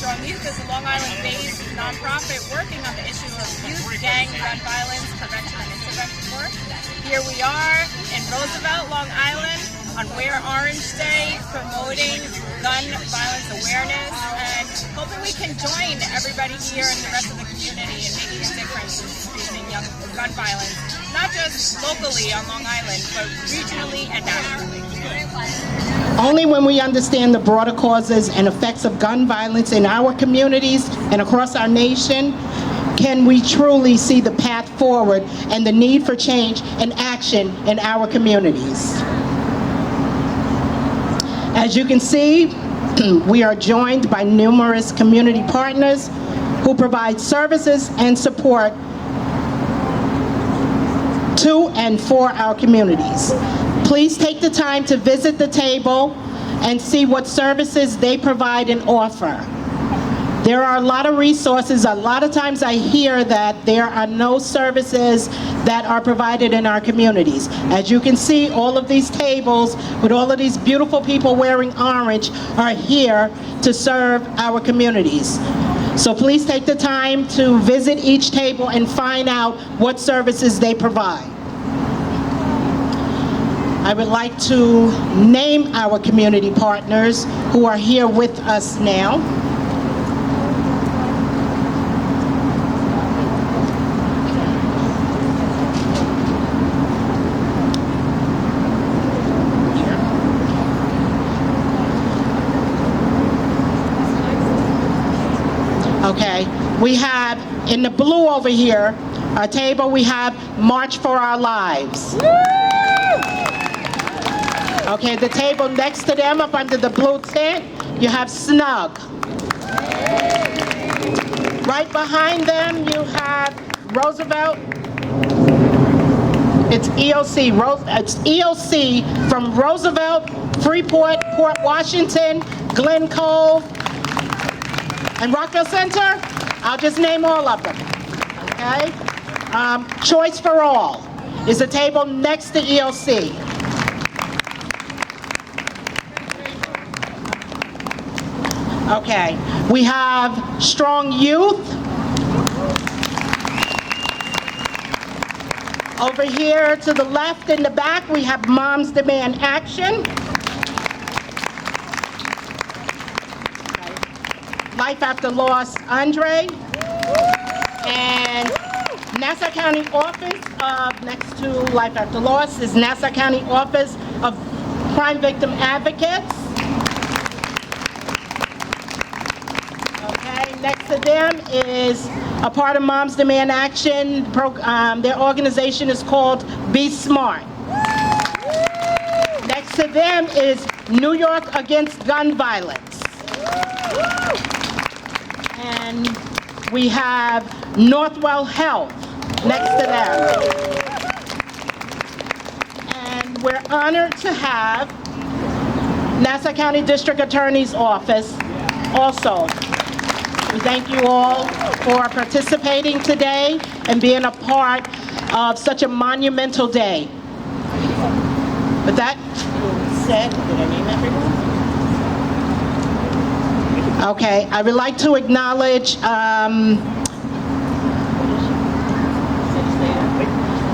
Strong Youth is a Long Island-based nonprofit working on the issue of youth gang gun violence prevention and intervention work. Here we are in Roosevelt, Long Island, on Wear Orange Day, promoting gun violence awareness, and hoping we can join everybody here and the rest of the community in making a difference in reducing young gun violence, not just locally on Long Island, but regionally and nationally. Only when we understand the broader causes and effects of gun violence in our communities and across our nation can we truly see the path forward and the need for change and action in our communities. As you can see, we are joined by numerous community partners who provide services and support to and for our communities. Please take the time to visit the table and see what services they provide and offer. There are a lot of resources. A lot of times I hear that there are no services that are provided in our communities. As you can see, all of these tables with all of these beautiful people wearing orange are here to serve our communities. So please take the time to visit each table and find out what services they provide. I would like to name our community partners who are here with us now. Okay, we have in the blue over here, our table, we have March for Our Lives. Okay, the table next to them up under the blue tent, you have SNUG. Right behind them, you have Roosevelt. It's EOC. It's EOC from Roosevelt, Freeport, Port Washington, Glen Cove, and Rockville Center. I'll just name all of them, okay? Choice for All is the table next to EOC. Okay, we have Strong Youth. Over here to the left in the back, we have Moms Demand Action. Life After Loss A.N.D.R.E. And Nassau County Office of, next to Life After Loss is Nassau County Office of Crime Victim Advocates. Okay, next to them is a part of Moms Demand Action. Their organization is called Be Smart. Next to them is New York Against Gun Violence. And we have Northwell Health next to them. And we're honored to have Nassau County District Attorney's Office also. We thank you all for participating today and being a part of such a monumental day. With that said, did I name everyone? Okay, I would like to acknowledge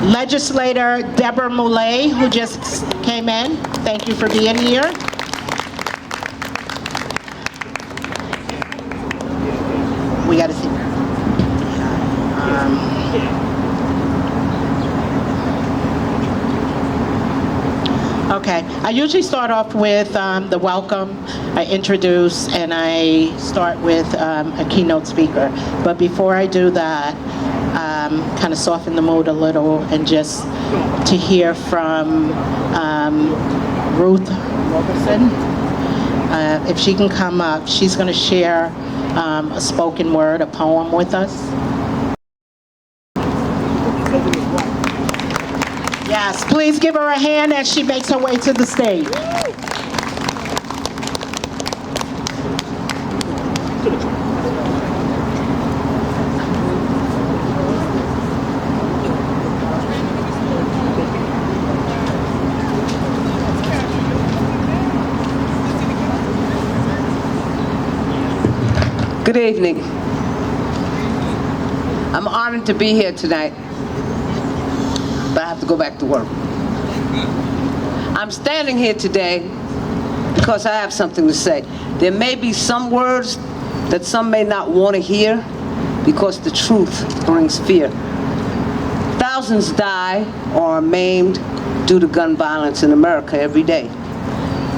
Legislator Deborah Moulay, who just came in. Thank you for being here. We got to see. Okay, I usually start off with the welcome. I introduce and I start with a keynote speaker. But before I do that, kind of soften the mood a little and just to hear from Ruth Robertson. If she can come up, she's going to share a spoken word, a poem with us. Yes, please give her a hand as she makes her way to the stage. Good evening. I'm honored to be here tonight, but I have to go back to work. I'm standing here today because I have something to say. There may be some words that some may not want to hear because the truth brings fear. Thousands die or are maimed due to gun violence in America every day,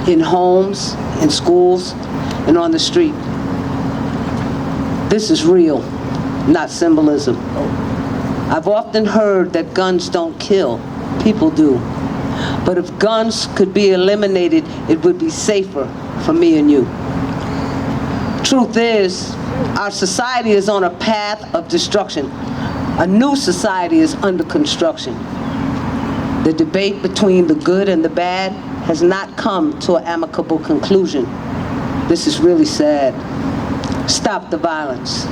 in homes, in schools, and on the street. This is real, not symbolism. I've often heard that guns don't kill, people do. But if guns could be eliminated, it would be safer for me and you. Truth is, our society is on a path of destruction. A new society is under construction. The debate between the good and the bad has not come to an amicable conclusion. This is really sad. Stop the violence.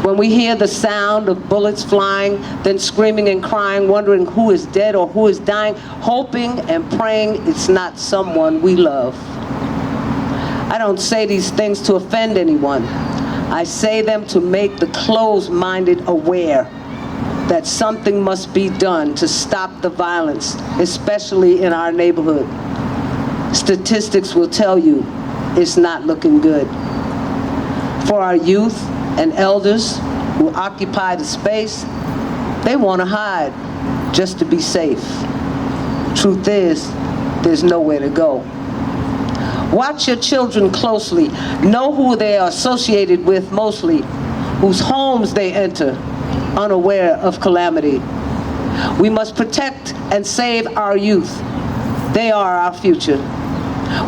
When we hear the sound of bullets flying, then screaming and crying, wondering who is dead or who is dying, hoping and praying it's not someone we love. I don't say these things to offend anyone. I say them to make the closed-minded aware that something must be done to stop the violence, especially in our neighborhood. Statistics will tell you it's not looking good. For our youth and elders who occupy the space, they want to hide just to be safe. Truth is, there's nowhere to go. Watch your children closely. Know who they are associated with mostly, whose homes they enter, unaware of calamity. We must protect and save our youth. They are our future.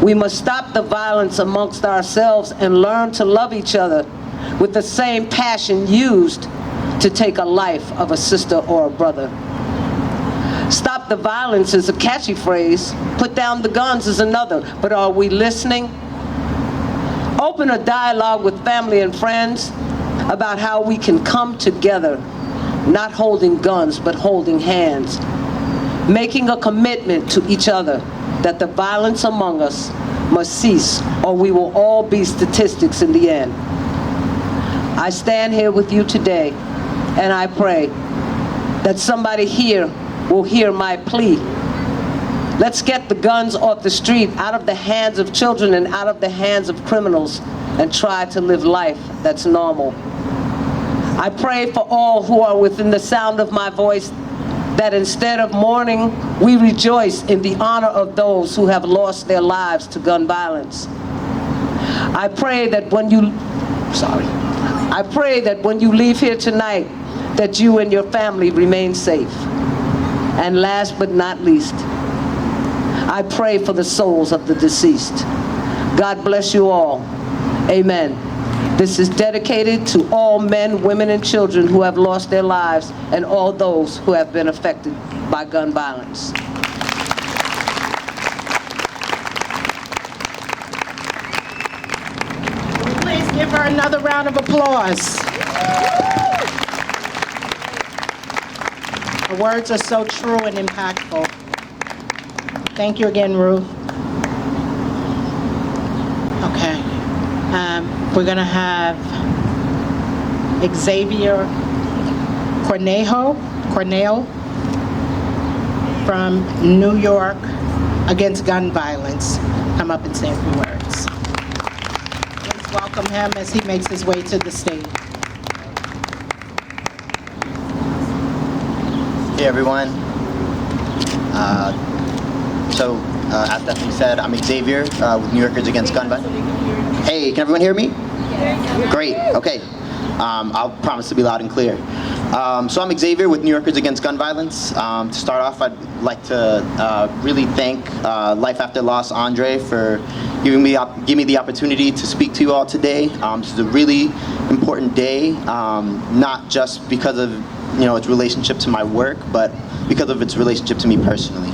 We must stop the violence amongst ourselves and learn to love each other with the same passion used to take a life of a sister or a brother. Stop the violence is a catchy phrase. Put down the guns is another. But are we listening? Open a dialogue with family and friends about how we can come together, not holding guns, but holding hands. Making a commitment to each other that the violence among us must cease, or we will all be statistics in the end. I stand here with you today, and I pray that somebody here will hear my plea. Let's get the guns off the street, out of the hands of children and out of the hands of criminals, and try to live life that's normal. I pray for all who are within the sound of my voice that instead of mourning, we rejoice in the honor of those who have lost their lives to gun violence. I pray that when you leave here tonight, that you and your family remain safe. And last but not least, I pray for the souls of the deceased. God bless you all. Amen. This is dedicated to all men, women, and children who have lost their lives and all those who have been affected by gun violence. Please give her another round of applause. Her words are so true and impactful. Thank you again, Ruth. Okay. We're going to have Xavier Cornejo from New York Against Gun Violence come up and say a few words. Please welcome him as he makes his way to the stage. Hey everyone. As Stephanie said, I'm Xavier with New Yorkers Against Gun Violence. Hey, can everyone hear me? Great, okay. I'll promise to be loud and clear. So I'm Xavier with New Yorkers Against Gun Violence. To start off, I'd like to really thank Life After Loss A.N.D.R.E for giving me the opportunity to speak to you all today. This is a really important day, not just because of its relationship to my work, but because of its relationship to me personally.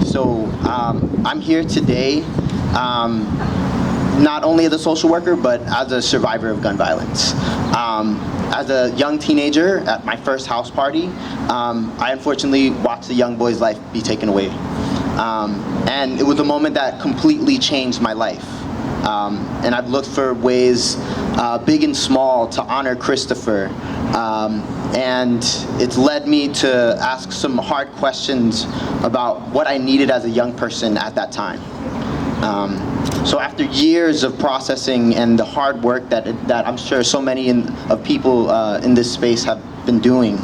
So I'm here today not only as a social worker, but as a survivor of gun violence. As a young teenager at my first house party, I unfortunately watched a young boy's life be taken away. And it was a moment that completely changed my life. And I've looked for ways, big and small, to honor Christopher. And it's led me to ask some hard questions about what I needed as a young person at that time. So after years of processing and the hard work that I'm sure so many of people in this space have been doing,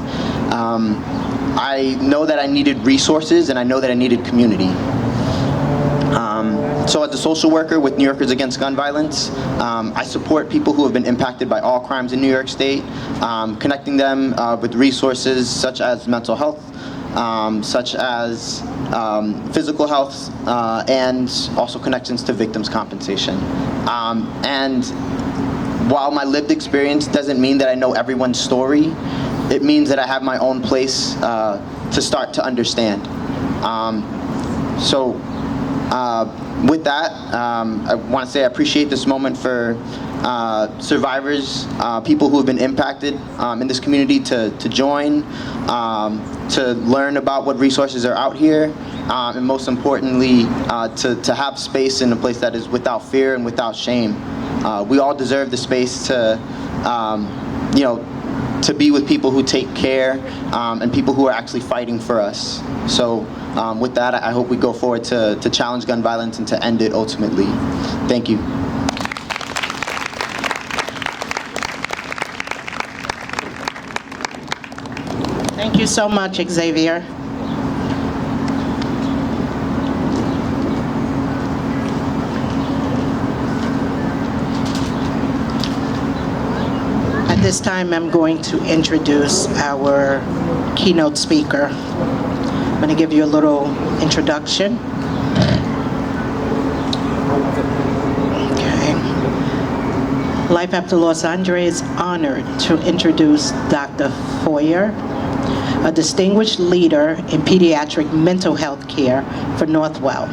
I know that I needed resources, and I know that I needed community. So as a social worker with New Yorkers Against Gun Violence, I support people who have been impacted by all crimes in New York State, connecting them with resources such as mental health, such as physical health, and also connections to victims' compensation. And while my lived experience doesn't mean that I know everyone's story, it means that I have my own place to start to understand. With that, I want to say I appreciate this moment for survivors, people who have been impacted in this community to join, to learn about what resources are out here, and most importantly, to have space in a place that is without fear and without shame. We all deserve the space to, to be with people who take care and people who are actually fighting for us. So with that, I hope we go forward to challenge gun violence and to end it ultimately. Thank you. Thank you so much, Xavier. At this time, I'm going to introduce our keynote speaker. I'm going to give you a little introduction. Okay. Life After Loss A.N.D.R.E is honored to introduce Dr. Foyer, a distinguished leader in pediatric mental health care for Northwell.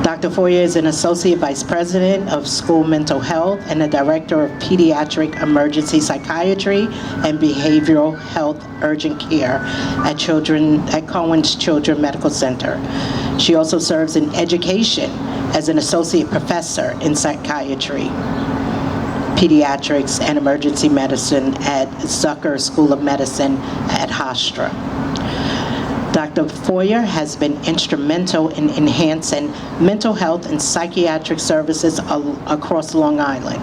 Dr. Foyer is an Associate Vice President of School Mental Health and a Director of Pediatric Emergency Psychiatry and Behavioral Health Urgent Care at Cohen's Children's Medical Center. She also serves in education as an Associate Professor in Psychiatry, Pediatrics, and Emergency Medicine at Zucker School of Medicine at Hofstra. Dr. Foyer has been instrumental in enhancing mental health and psychiatric services across Long Island.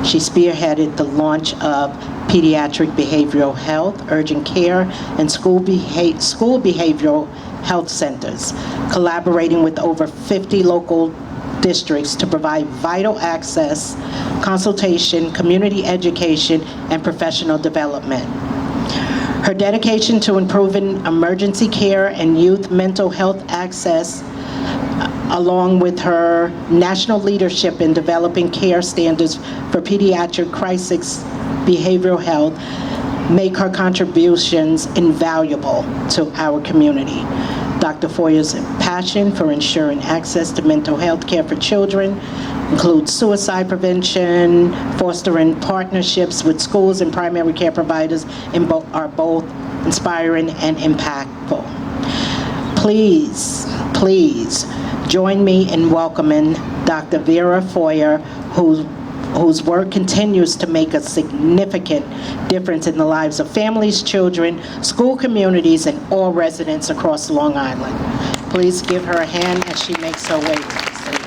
She spearheaded the launch of Pediatric Behavioral Health, Urgent Care, and School Behavioral Health Centers, collaborating with over 50 local districts to provide vital access, consultation, community education, and professional development. Her dedication to improving emergency care and youth mental health access, along with her national leadership in developing care standards for pediatric crisis behavioral health, make her contributions invaluable to our community. Dr. Foyer's passion for ensuring access to mental health care for children includes suicide prevention, fostering partnerships with schools and primary care providers, and are both inspiring and impactful. Please join me in welcoming Dr. Vera Foyer, whose work continues to make a significant difference in the lives of families, children, school communities, and all residents across Long Island. Please give her a hand as she makes her way to the stage.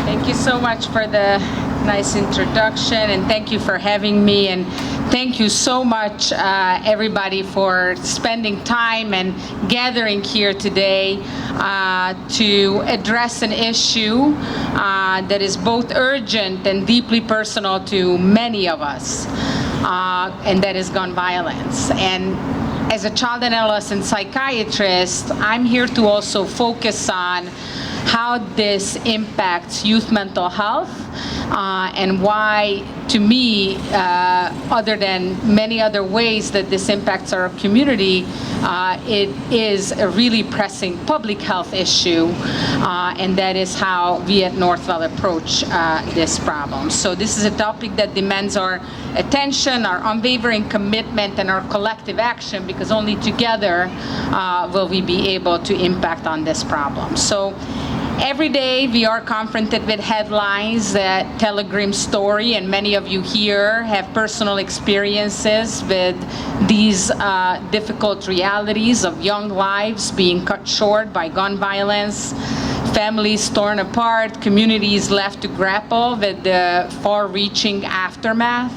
Thank you so much for the nice introduction, and thank you for having me, and thank you so much, everybody, for spending time and gathering here today to address an issue that is both urgent and deeply personal to many of us, and that is gun violence. And as a child and adolescent psychiatrist, I'm here to also focus on how this impacts youth mental health and why to me, other than many other ways that this impacts our community, it is a really pressing public health issue, and that is how we at Northwell approach this problem. So this is a topic that demands our attention, our unwavering commitment, and our collective action, because only together will we be able to impact on this problem. So every day we are confronted with headlines that tell a grim story, and many of you here have personal experiences with these difficult realities of young lives being cut short by gun violence, families torn apart, communities left to grapple with the far-reaching aftermath.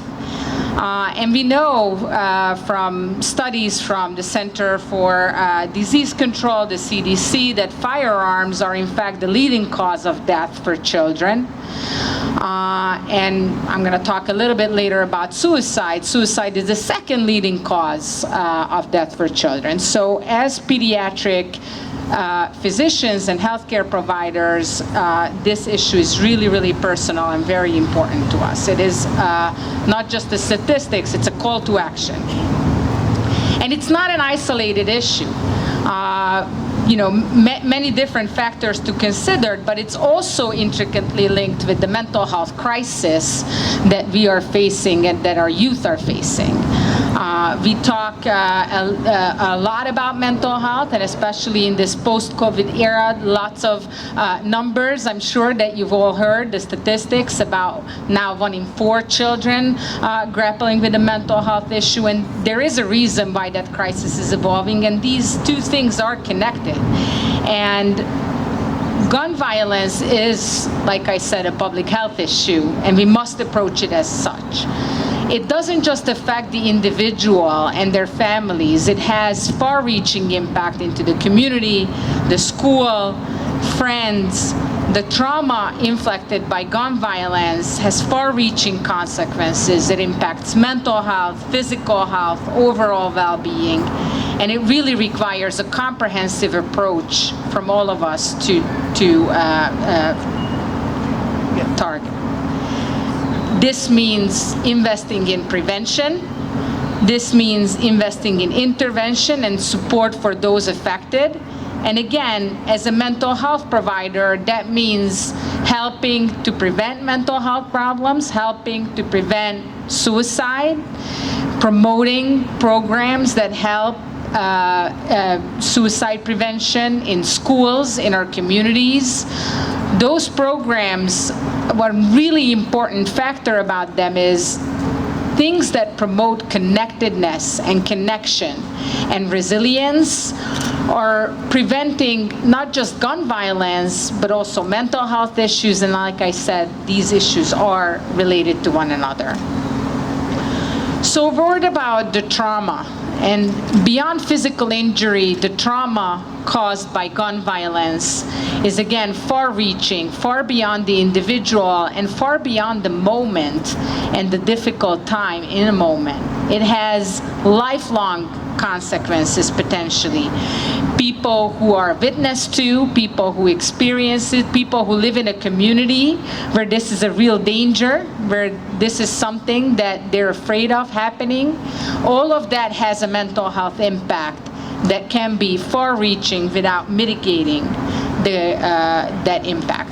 And we know from studies from the Center for Disease Control, the CDC, that firearms are in fact the leading cause of death for children. And I'm going to talk a little bit later about suicide. Suicide is the second leading cause of death for children. So as pediatric physicians and healthcare providers, this issue is really, really personal and very important to us. It is not just the statistics, it's a call to action. And it's not an isolated issue. Many different factors to consider, but it's also intricately linked with the mental health crisis that we are facing and that our youth are facing. We talk a lot about mental health, and especially in this post-COVID era, lots of numbers. I'm sure that you've all heard the statistics about now 1 in 4 children grappling with a mental health issue, and there is a reason why that crisis is evolving, and these two things are connected. And gun violence is, like I said, a public health issue, and we must approach it as such. It doesn't just affect the individual and their families. It has far-reaching impact into the community, the school, friends. The trauma inflicted by gun violence has far-reaching consequences. It impacts mental health, physical health, overall well-being, and it really requires a comprehensive approach from all of us to target. This means investing in prevention. This means investing in intervention and support for those affected. And again, as a mental health provider, that means helping to prevent mental health problems, helping to prevent suicide, promoting programs that help suicide prevention in schools, in our communities. Those programs, one really important factor about them is things that promote connectedness and connection and resilience, are preventing not just gun violence, but also mental health issues. And like I said, these issues are related to one another. So a word about the trauma. And beyond physical injury, the trauma caused by gun violence is again far-reaching, far beyond the individual and far beyond the moment and the difficult time in a moment. It has lifelong consequences potentially. People who are witness to, people who experience it, people who live in a community where this is a real danger, where this is something that they're afraid of happening. All of that has a mental health impact that can be far-reaching without mitigating that impact.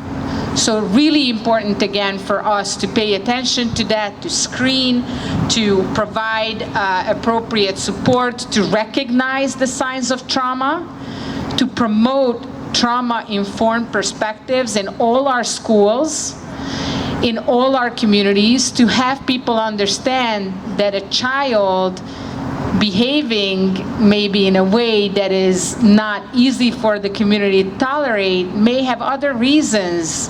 So really important again for us to pay attention to that, to screen, to provide appropriate support, to recognize the signs of trauma, to promote trauma-informed perspectives in all our schools, in all our communities, to have people understand that a child behaving maybe in a way that is not easy for the community to tolerate may have other reasons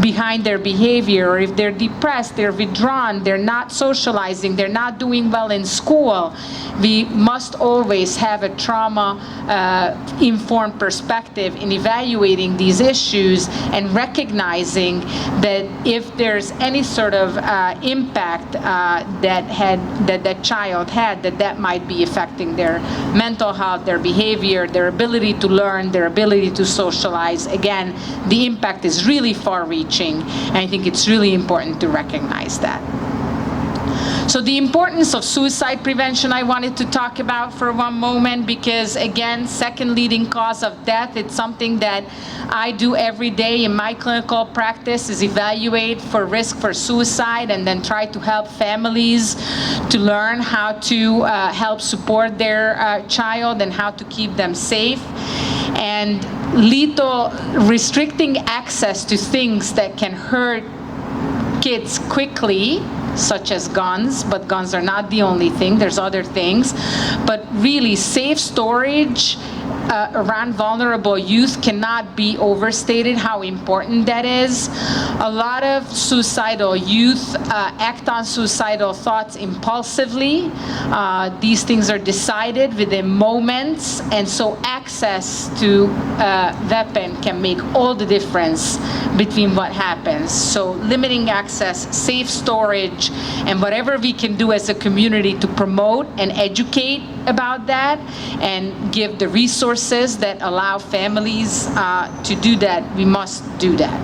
behind their behavior. Or if they're depressed, they're withdrawn, they're not socializing, they're not doing well in school, we must always have a trauma-informed perspective in evaluating these issues and recognizing that if there's any sort of impact that child had, that might be affecting their mental health, their behavior, their ability to learn, their ability to socialize. Again, the impact is really far-reaching, and I think it's really important to recognize that. So the importance of suicide prevention I wanted to talk about for one moment, because again, second leading cause of death, it's something that I do every day in my clinical practice, is evaluate for risk for suicide and then try to help families to learn how to help support their child and how to keep them safe. And lethal, restricting access to things that can hurt kids quickly, such as guns, but guns are not the only thing, there's other things. But really, safe storage around vulnerable youth cannot be overstated how important that is. A lot of suicidal youth act on suicidal thoughts impulsively. These things are decided within moments, and so access to weapon can make all the difference between what happens. So limiting access, safe storage, and whatever we can do as a community to promote and educate about that and give the resources that allow families to do that, we must do that.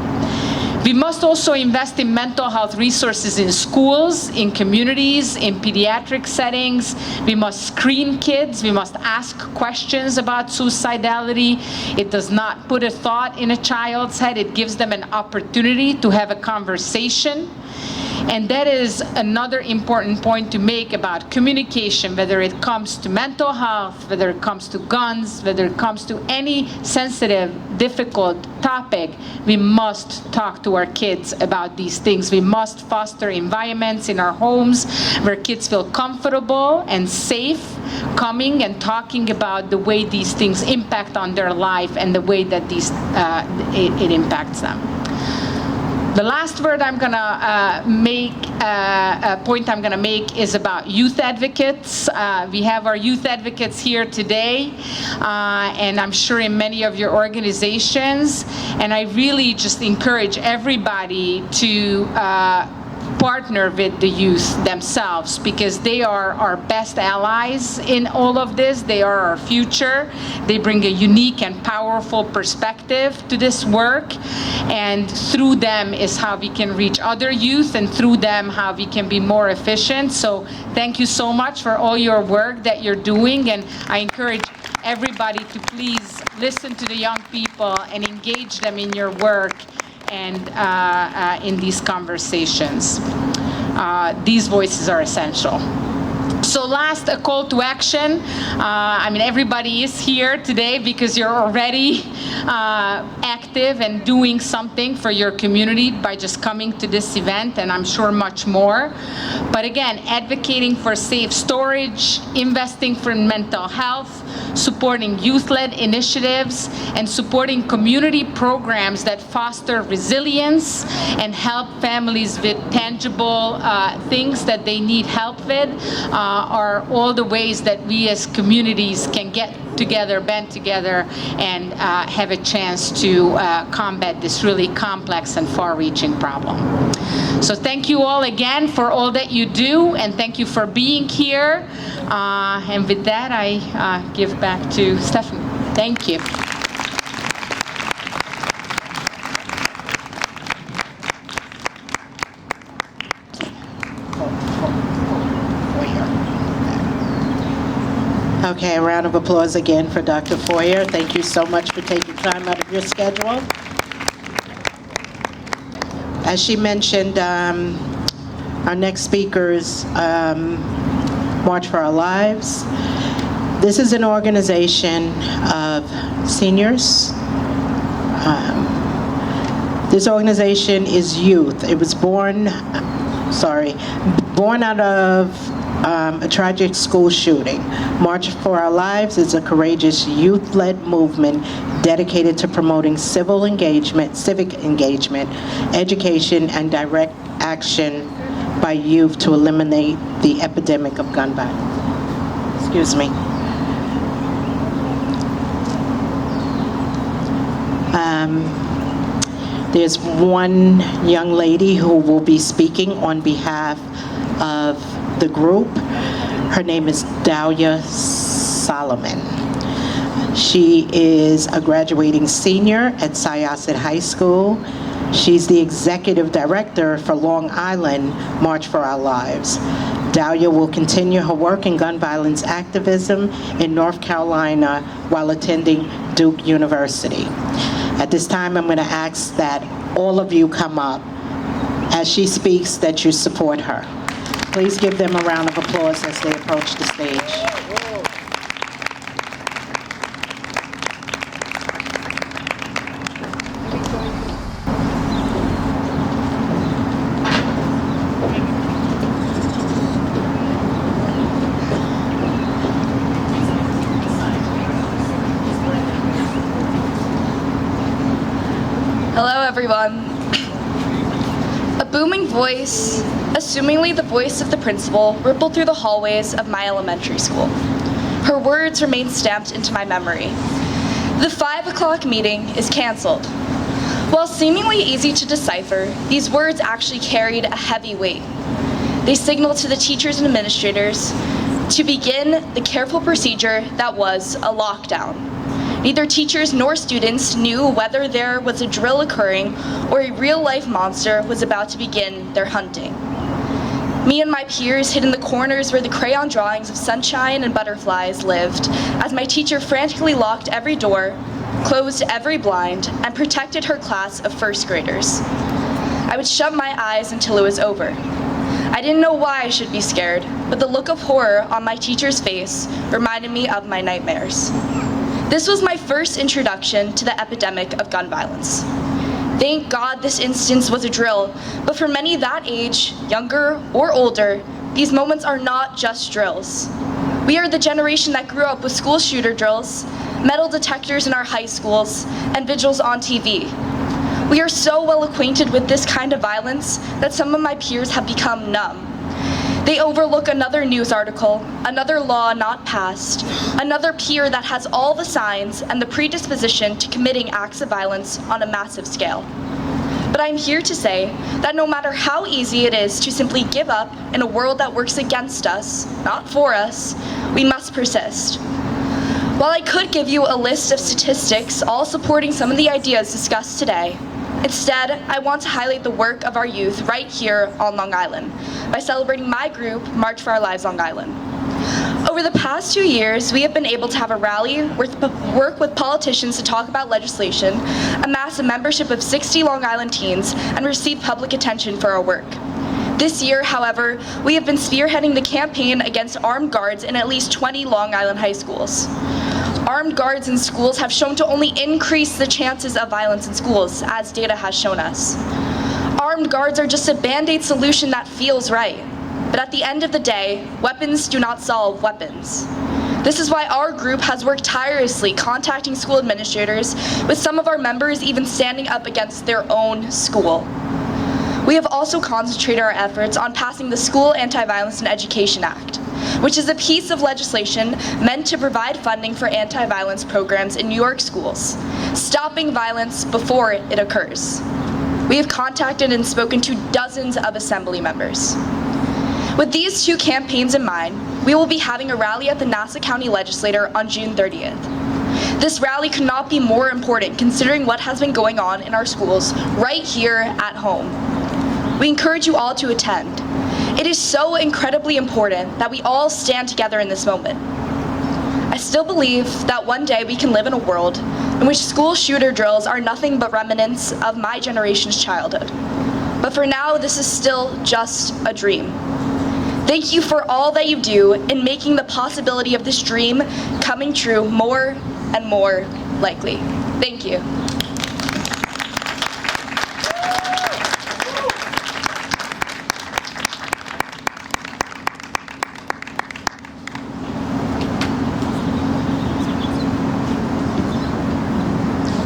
We must also invest in mental health resources in schools, in communities, in pediatric settings. We must screen kids. We must ask questions about suicidality. It does not put a thought in a child's head. It gives them an opportunity to have a conversation. And that is another important point to make about communication, whether it comes to mental health, whether it comes to guns, whether it comes to any sensitive, difficult topic. We must talk to our kids about these things. We must foster environments in our homes where kids feel comfortable and safe coming and talking about the way these things impact on their life and the way that these it impacts them. The last word I'm gonna point I'm gonna make is about youth advocates. We have our youth advocates here today, and I'm sure in many of your organizations. And I really just encourage everybody to partner with the youth themselves, because they are our best allies in all of this. They are our future. They bring a unique and powerful perspective to this work, and through them is how we can reach other youth, and through them how we can be more efficient. So thank you so much for all your work that you're doing, and I encourage everybody to please listen to the young people and engage them in your work and in these conversations. These voices are essential. So last, a call to action. I mean, everybody is here today because you're already active and doing something for your community by just coming to this event, and I'm sure much more. But again, advocating for safe storage, investing for mental health, supporting youth-led initiatives, and supporting community programs that foster resilience and help families with tangible things that they need help with, are all the ways that we as communities can get together, band together, and have a chance to combat this really complex and far-reaching problem. So thank you all again for all that you do, and thank you for being here. And with that, I give back to Stephanie. Thank you. Okay, a round of applause again for Dr. Foyer. Thank you so much for taking time out of your schedule. As she mentioned, our next speakers, March for Our Lives. This is an organization of seniors. This organization is youth. It was born out of a tragic school shooting. March for Our Lives is a courageous youth-led movement dedicated to promoting civic engagement, education, and direct action by youth to eliminate the epidemic of gun violence. Excuse me. There's one young lady who will be speaking on behalf of the group. Her name is Dahlia Solomon. She is a graduating senior at Syosset High School. She's the executive director for Long Island March for Our Lives. Dahlia will continue her work in gun violence activism in North Carolina while attending Duke University. At this time, I'm going to ask that all of you come up as she speaks, that you support her. Please give them a round of applause as they approach the stage. Hello, everyone. A booming voice, assumingly the voice of the principal, rippled through the hallways of my elementary school. Her words remain stamped into my memory. The 5 o'clock meeting is canceled. While seemingly easy to decipher, these words actually carried a heavy weight. They signaled to the teachers and administrators to begin the careful procedure that was a lockdown. Neither teachers nor students knew whether there was a drill occurring or a real-life monster was about to begin their hunting. Me and my peers hid in the corners where the crayon drawings of sunshine and butterflies lived, as my teacher frantically locked every door, closed every blind, and protected her class of first graders. I would shut my eyes until it was over. I didn't know why I should be scared, but the look of horror on my teacher's face reminded me of my nightmares. This was my first introduction to the epidemic of gun violence. Thank God this instance was a drill, but for many that age, younger or older, these moments are not just drills. We are the generation that grew up with school shooter drills, metal detectors in our high schools, and vigils on TV. We are so well acquainted with this kind of violence that some of my peers have become numb. They overlook another news article, another law not passed, another peer that has all the signs and the predisposition to committing acts of violence on a massive scale. But I'm here to say that no matter how easy it is to simply give up in a world that works against us, not for us, we must persist. While I could give you a list of statistics all supporting some of the ideas discussed today, instead, I want to highlight the work of our youth right here on Long Island by celebrating my group, March for Our Lives Long Island. Over the past 2 years, we have been able to have a rally, work with politicians to talk about legislation, amass a membership of 60 Long Island teens, and receive public attention for our work. This year, however, we have been spearheading the campaign against armed guards in at least 20 Long Island high schools. Armed guards in schools have shown to only increase the chances of violence in schools, as data has shown us. Armed guards are just a band-aid solution that feels right. But at the end of the day, weapons do not solve weapons. This is why our group has worked tirelessly contacting school administrators, with some of our members even standing up against their own school. We have also concentrated our efforts on passing the School Anti-Violence and Education Act, which is a piece of legislation meant to provide funding for anti-violence programs in New York schools, stopping violence before it occurs. We have contacted and spoken to dozens of assembly members. With these two campaigns in mind, we will be having a rally at the Nassau County Legislature on June 30th. This rally could not be more important considering what has been going on in our schools right here at home. We encourage you all to attend. It is so incredibly important that we all stand together in this moment. I still believe that one day we can live in a world in which school shooter drills are nothing but remnants of my generation's childhood. But for now, this is still just a dream. Thank you for all that you do in making the possibility of this dream coming true more and more likely. Thank you.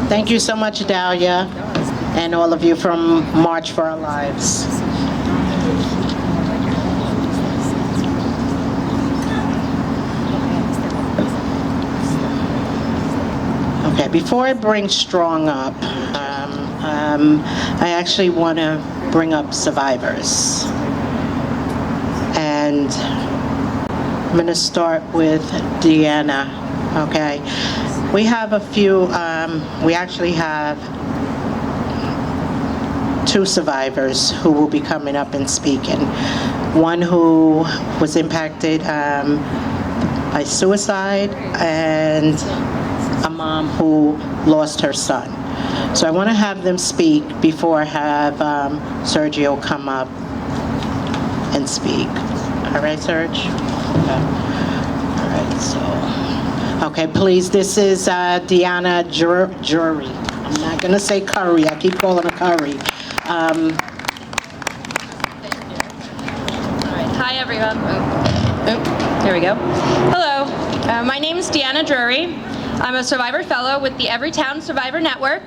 Thank you so much, Dahlia, and all of you from March for Our Lives. Okay, before I bring Strong up, I actually want to bring up survivors. And I'm going to start with Deanna, okay? We have a few, we actually have 2 survivors who will be coming up and speaking. one who was impacted by suicide, and a mom who lost her son. So I want to have them speak before I have Sergio come up and speak. All right, Serge? Okay. All right, so, okay, please, this is Deanna Jury. I'm not going to say Curry. I keep calling her Curry. Hi, everyone. There we go. Hello. My name is Deanna Drury. I'm a Survivor Fellow with the Everytown Survivor Network,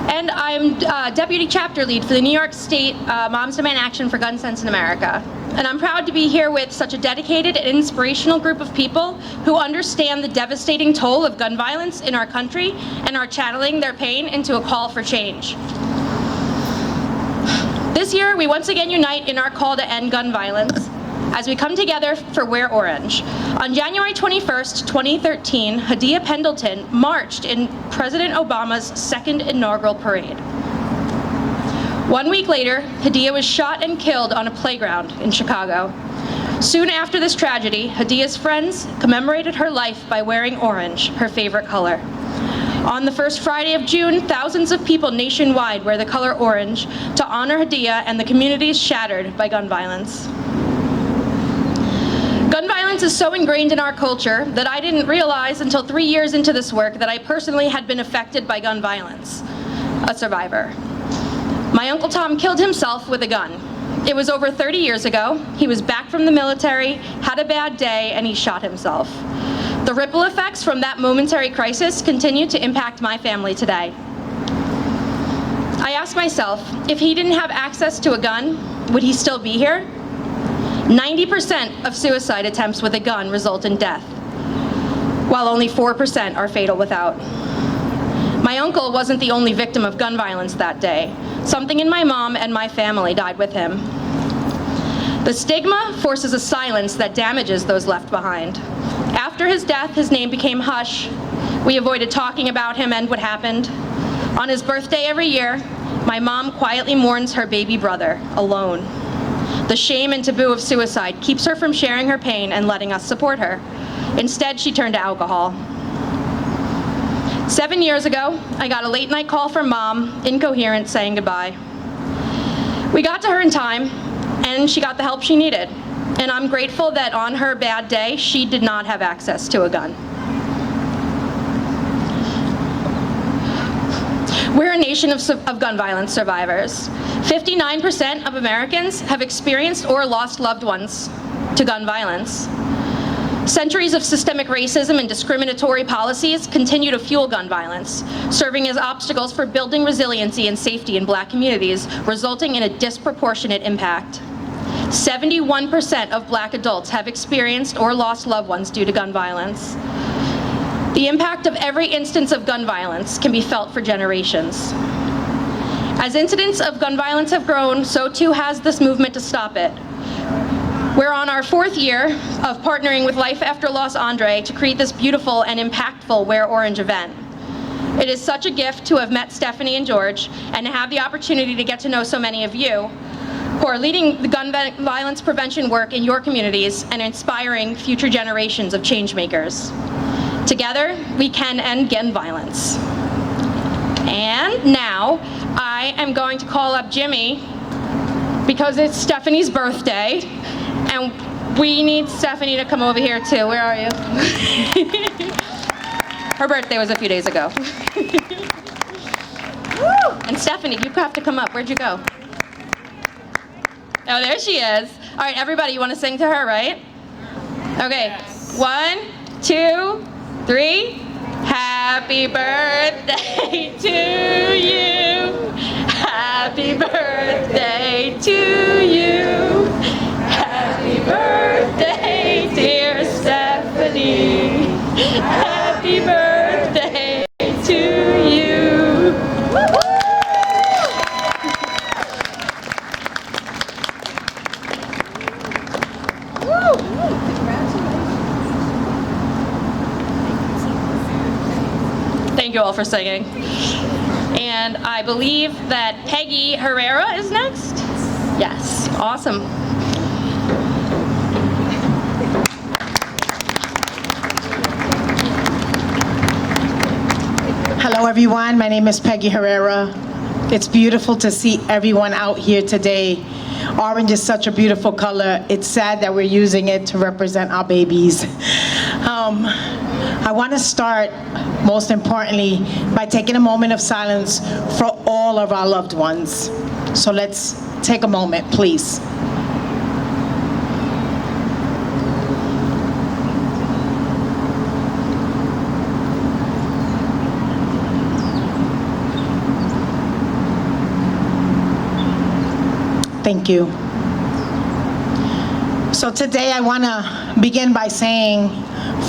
and I'm Deputy Chapter Lead for the New York State Moms Demand Action for Gun Sense in America. And I'm proud to be here with such a dedicated and inspirational group of people who understand the devastating toll of gun violence in our country and are channeling their pain into a call for change. This year, we once again unite in our call to end gun violence as we come together for Wear Orange. On January 21st, 2013, Hadia Pendleton marched in President Obama's second inaugural parade. 1 week later, Hadia was shot and killed on a playground in Chicago. Soon after this tragedy, Hadia's friends commemorated her life by wearing orange, her favorite color. On the first Friday of June, thousands of people nationwide wear the color orange to honor Hadia and the communities shattered by gun violence. Gun violence is so ingrained in our culture that I didn't realize until 3 years into this work that I personally had been affected by gun violence, a survivor. My Uncle Tom killed himself with a gun. It was over 30 years ago. He was back from the military, had a bad day, and he shot himself. The ripple effects from that momentary crisis continue to impact my family today. I ask myself, if he didn't have access to a gun, would he still be here? 90% of suicide attempts with a gun result in death, while only 4% are fatal without. My uncle wasn't the only victim of gun violence that day. Something in my mom and my family died with him. The stigma forces a silence that damages those left behind. After his death, his name became hush. We avoided talking about him and what happened. On his birthday every year, my mom quietly mourns her baby brother, alone. The shame and taboo of suicide keeps her from sharing her pain and letting us support her. Instead, she turned to alcohol. 7 years ago, I got a late night call from Mom, incoherent, saying goodbye. We got to her in time, and she got the help she needed. And I'm grateful that on her bad day, she did not have access to a gun. We're a nation of gun violence survivors. 59% of Americans have experienced or lost loved ones to gun violence. Centuries of systemic racism and discriminatory policies continue to fuel gun violence, serving as obstacles for building resiliency and safety in Black communities, resulting in a disproportionate impact. 71% of Black adults have experienced or lost loved ones due to gun violence. The impact of every instance of gun violence can be felt for generations. As incidents of gun violence have grown, so too has this movement to stop it. We're on our 4th year of partnering with Life After Loss A.N.D.R.E. to create this beautiful and impactful Wear Orange event. It is such a gift to have met Stephanie and George and to have the opportunity to get to know so many of you who are leading the gun violence prevention work in your communities and inspiring future generations of change makers. Together, we can end gun violence. And now, I am going to call up Jimmy because it's Stephanie's birthday, and we need Stephanie to come over here too. Where are you? Her birthday was a few days ago. And Stephanie, you have to come up. Where'd you go? Oh, there she is. All right, everybody, you want to sing to her, right? Okay, 1, 2, 3. Happy birthday to you. Happy birthday to you. Happy birthday, dear Stephanie. Happy birthday to you. Thank you all for singing. And I believe that Peggy Herrera is next. Yes, awesome. Hello, everyone. My name is Peggy Herrera. It's beautiful to see everyone out here today. Orange is such a beautiful color. It's sad that we're using it to represent our babies. I want to start, most importantly, by taking a moment of silence for all of our loved ones. So let's take a moment, please. Thank you. So today I want to begin by saying,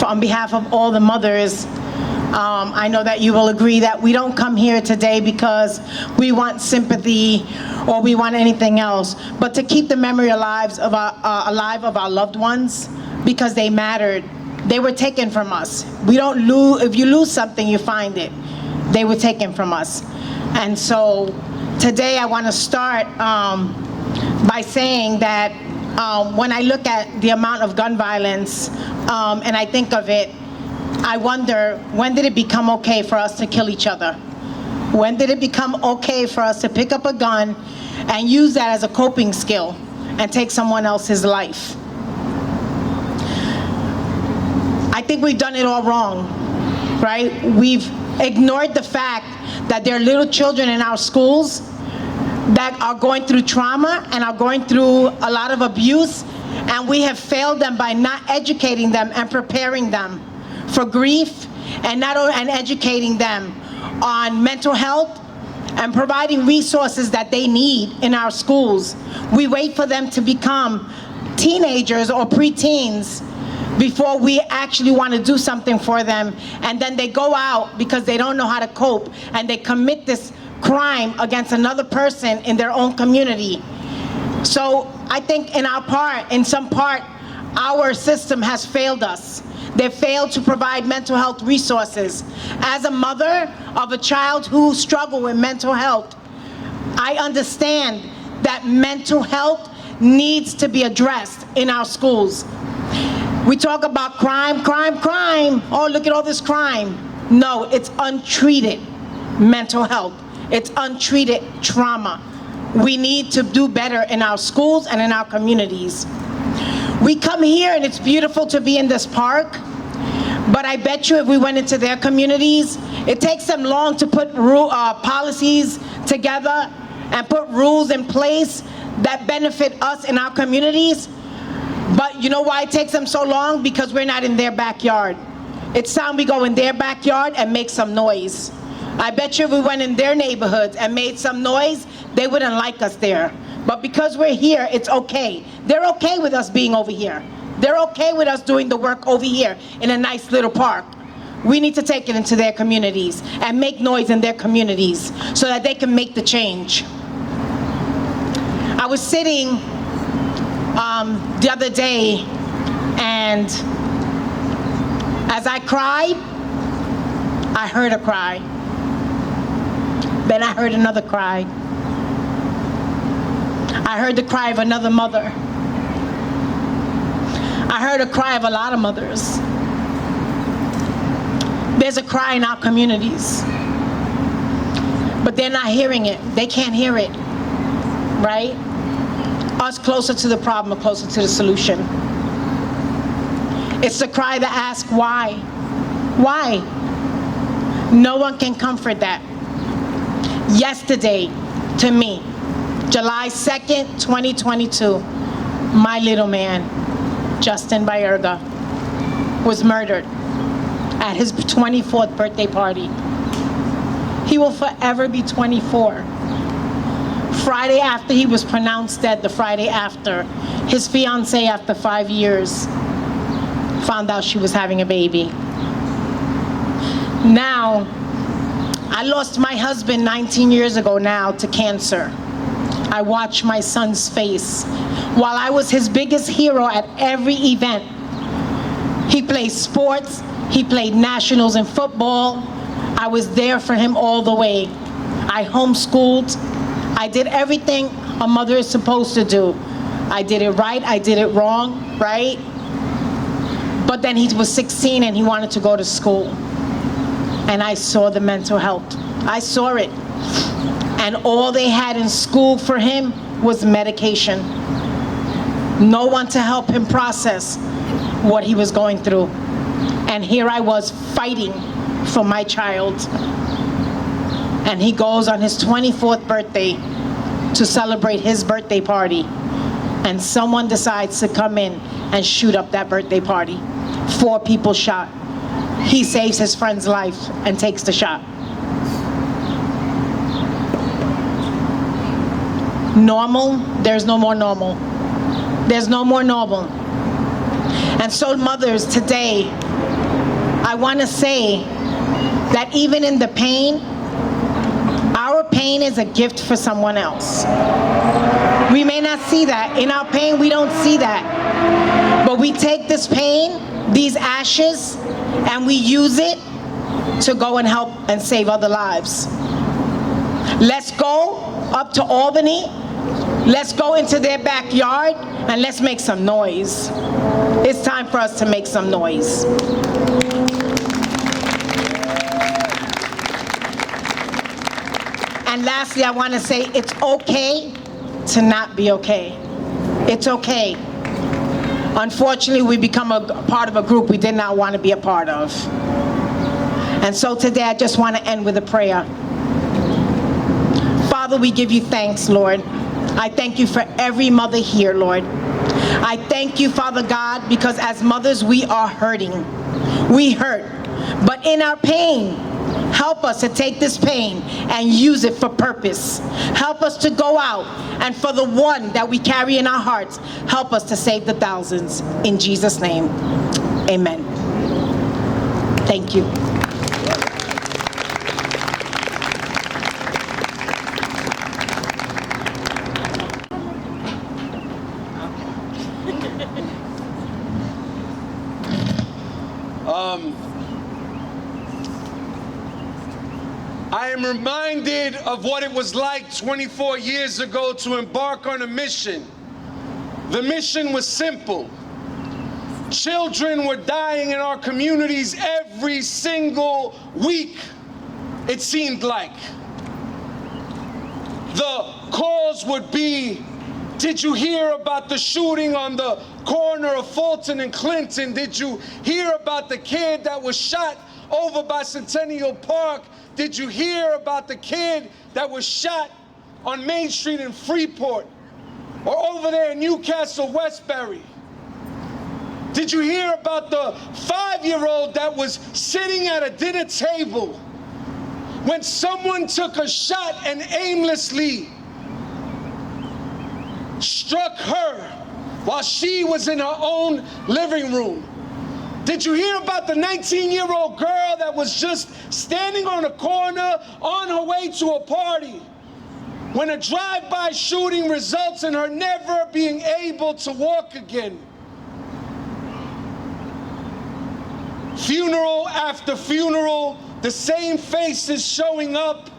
on behalf of all the mothers, I know that you will agree that we don't come here today because we want sympathy or we want anything else, but to keep the memory alive of our loved ones, because they mattered. They were taken from us. We don't lose. If you lose something, you find it. They were taken from us. And so today I want to start by saying that when I look at the amount of gun violence and I think of it, I wonder, when did it become okay for us to kill each other? When did it become okay for us to pick up a gun and use that as a coping skill and take someone else's life? I think we've done it all wrong, right? We've ignored the fact that there are little children in our schools that are going through trauma and are going through a lot of abuse, and we have failed them by not educating them and preparing them for grief, and educating them on mental health and providing resources that they need in our schools. We wait for them to become teenagers or preteens before we actually want to do something for them, and then they go out because they don't know how to cope and they commit this crime against another person in their own community. So I think in some part, our system has failed us. They failed to provide mental health resources. As a mother of a child who struggled with mental health, I understand that mental health needs to be addressed in our schools. We talk about crime, crime, crime. Oh, look at all this crime. No, it's untreated mental health. It's untreated trauma. We need to do better in our schools and in our communities. We come here and it's beautiful to be in this park, but I bet you if we went into their communities, it takes them long to put policies together and put rules in place that benefit us in our communities. But you know why it takes them so long? Because we're not in their backyard. It's time we go in their backyard and make some noise. I bet you if we went in their neighborhoods and made some noise, they wouldn't like us there. But because we're here, it's okay. They're okay with us being over here. They're okay with us doing the work over here in a nice little park. We need to take it into their communities and make noise in their communities so that they can make the change. I was sitting the other day, and as I cried, I heard a cry. Then I heard another cry. I heard the cry of another mother. I heard a cry of a lot of mothers. There's a cry in our communities, but they're not hearing it. They can't hear it, right? Us closer to the problem or closer to the solution. It's the cry that asks why. Why? No one can comfort that. Yesterday, to me, July 2nd, 2022, my little man, Justin Bayerga, was murdered at his 24th birthday party. He will forever be 24. Friday after he was pronounced dead, the Friday after, his fiancée, after 5 years, found out she was having a baby. Now, I lost my husband 19 years ago now to cancer. I watched my son's face. While I was his biggest hero at every event, he played sports, he played nationals in football. I was there for him all the way. I homeschooled. I did everything a mother is supposed to do. I did it right, I did it wrong, right? But then he was 16 and he wanted to go to school. and I saw the mental health. I saw it. And all they had in school for him was medication. No one to help him process what he was going through. And here I was fighting for my child. And he goes on his 24th birthday to celebrate his birthday party. And someone decides to come in and shoot up that birthday party. 4 people shot. He saves his friend's life and takes the shot. Normal, there's no more normal. There's no more normal. And so mothers, today, I want to say that even in the pain, our pain is a gift for someone else. We may not see that. In our pain, we don't see that. But we take this pain, these ashes, and we use it to go and help and save other lives. Let's go up to Albany. Let's go into their backyard and let's make some noise. It's time for us to make some noise. And lastly, I want to say it's okay to not be okay. It's okay. Unfortunately, we become a part of a group we did not want to be a part of. And so today, I just want to end with a prayer. Father, we give you thanks, Lord. I thank you for every mother here, Lord. I thank you, Father God, because as mothers, we are hurting. We hurt. But in our pain, help us to take this pain and use it for purpose. Help us to go out, and for the one that we carry in our hearts, help us to save the thousands. In Jesus' name, amen. Thank you. I am reminded of what it was like 24 years ago to embark on a mission. The mission was simple. Children were dying in our communities every single week, it seemed like. The calls would be, did you hear about the shooting on the corner of Fulton and Clinton? Did you hear about the kid that was shot over by Centennial Park? Did you hear about the kid that was shot on Main Street in Freeport? Or over there in Newcastle, Westbury? Did you hear about the 5-year-old that was sitting at a dinner table when someone took a shot and aimlessly struck her while she was in her own living room? Did you hear about the 19-year-old girl that was just standing on a corner on her way to a party when a drive-by shooting results in her never being able to walk again? Funeral after funeral, the same faces showing up,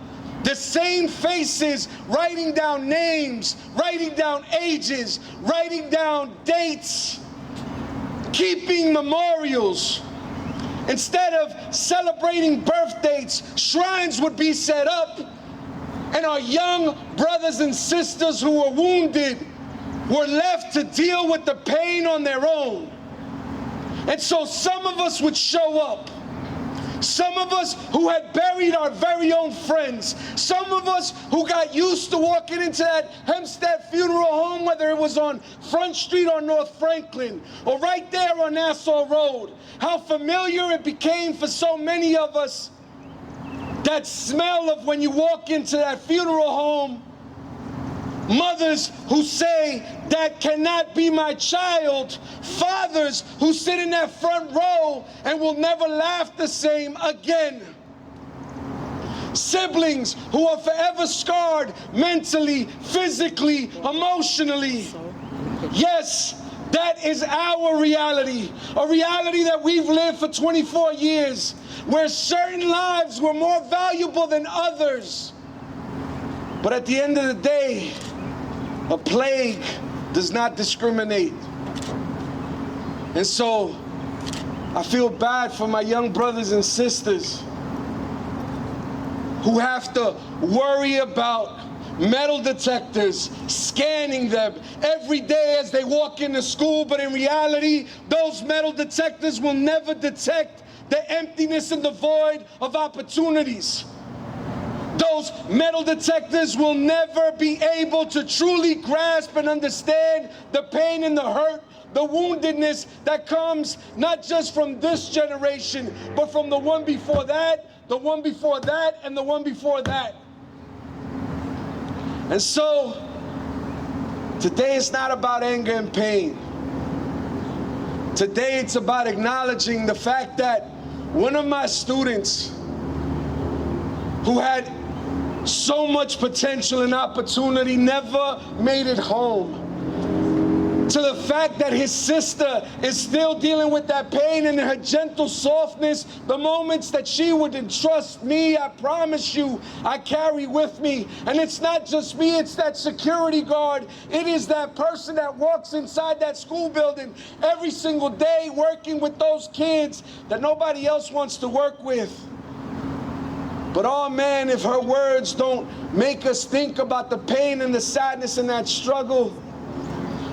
the same faces writing down names, writing down ages, writing down dates, keeping memorials. Instead of celebrating birth dates, shrines would be set up, and our young brothers and sisters who were wounded were left to deal with the pain on their own. And so some of us would show up. Some of us who had buried our very own friends. Some of us who got used to walking into that Hempstead funeral home, whether it was on Front Street or North Franklin, or right there on Nassau Road. How familiar it became for so many of us. That smell of when you walk into that funeral home. Mothers who say, that cannot be my child. Fathers who sit in that front row and will never laugh the same again. Siblings who are forever scarred mentally, physically, emotionally. Yes, that is our reality. A reality that we've lived for 24 years, where certain lives were more valuable than others. But at the end of the day, a plague does not discriminate. And so I feel bad for my young brothers and sisters who have to worry about metal detectors scanning them every day as they walk into school, but in reality, those metal detectors will never detect the emptiness and the void of opportunities. Those metal detectors will never be able to truly grasp and understand the pain and the hurt, the woundedness that comes not just from this generation, but from the one before that, the one before that, and the one before that. And so, today it's not about anger and pain. Today it's about acknowledging the fact that one of my students who had so much potential and opportunity never made it home. To the fact that his sister is still dealing with that pain, and in her gentle softness, the moments that she would entrust me, I promise you, I carry with me. And it's not just me, it's that security guard. It is that person that walks inside that school building every single day working with those kids that nobody else wants to work with. But oh man, if her words don't make us think about the pain and the sadness and that struggle,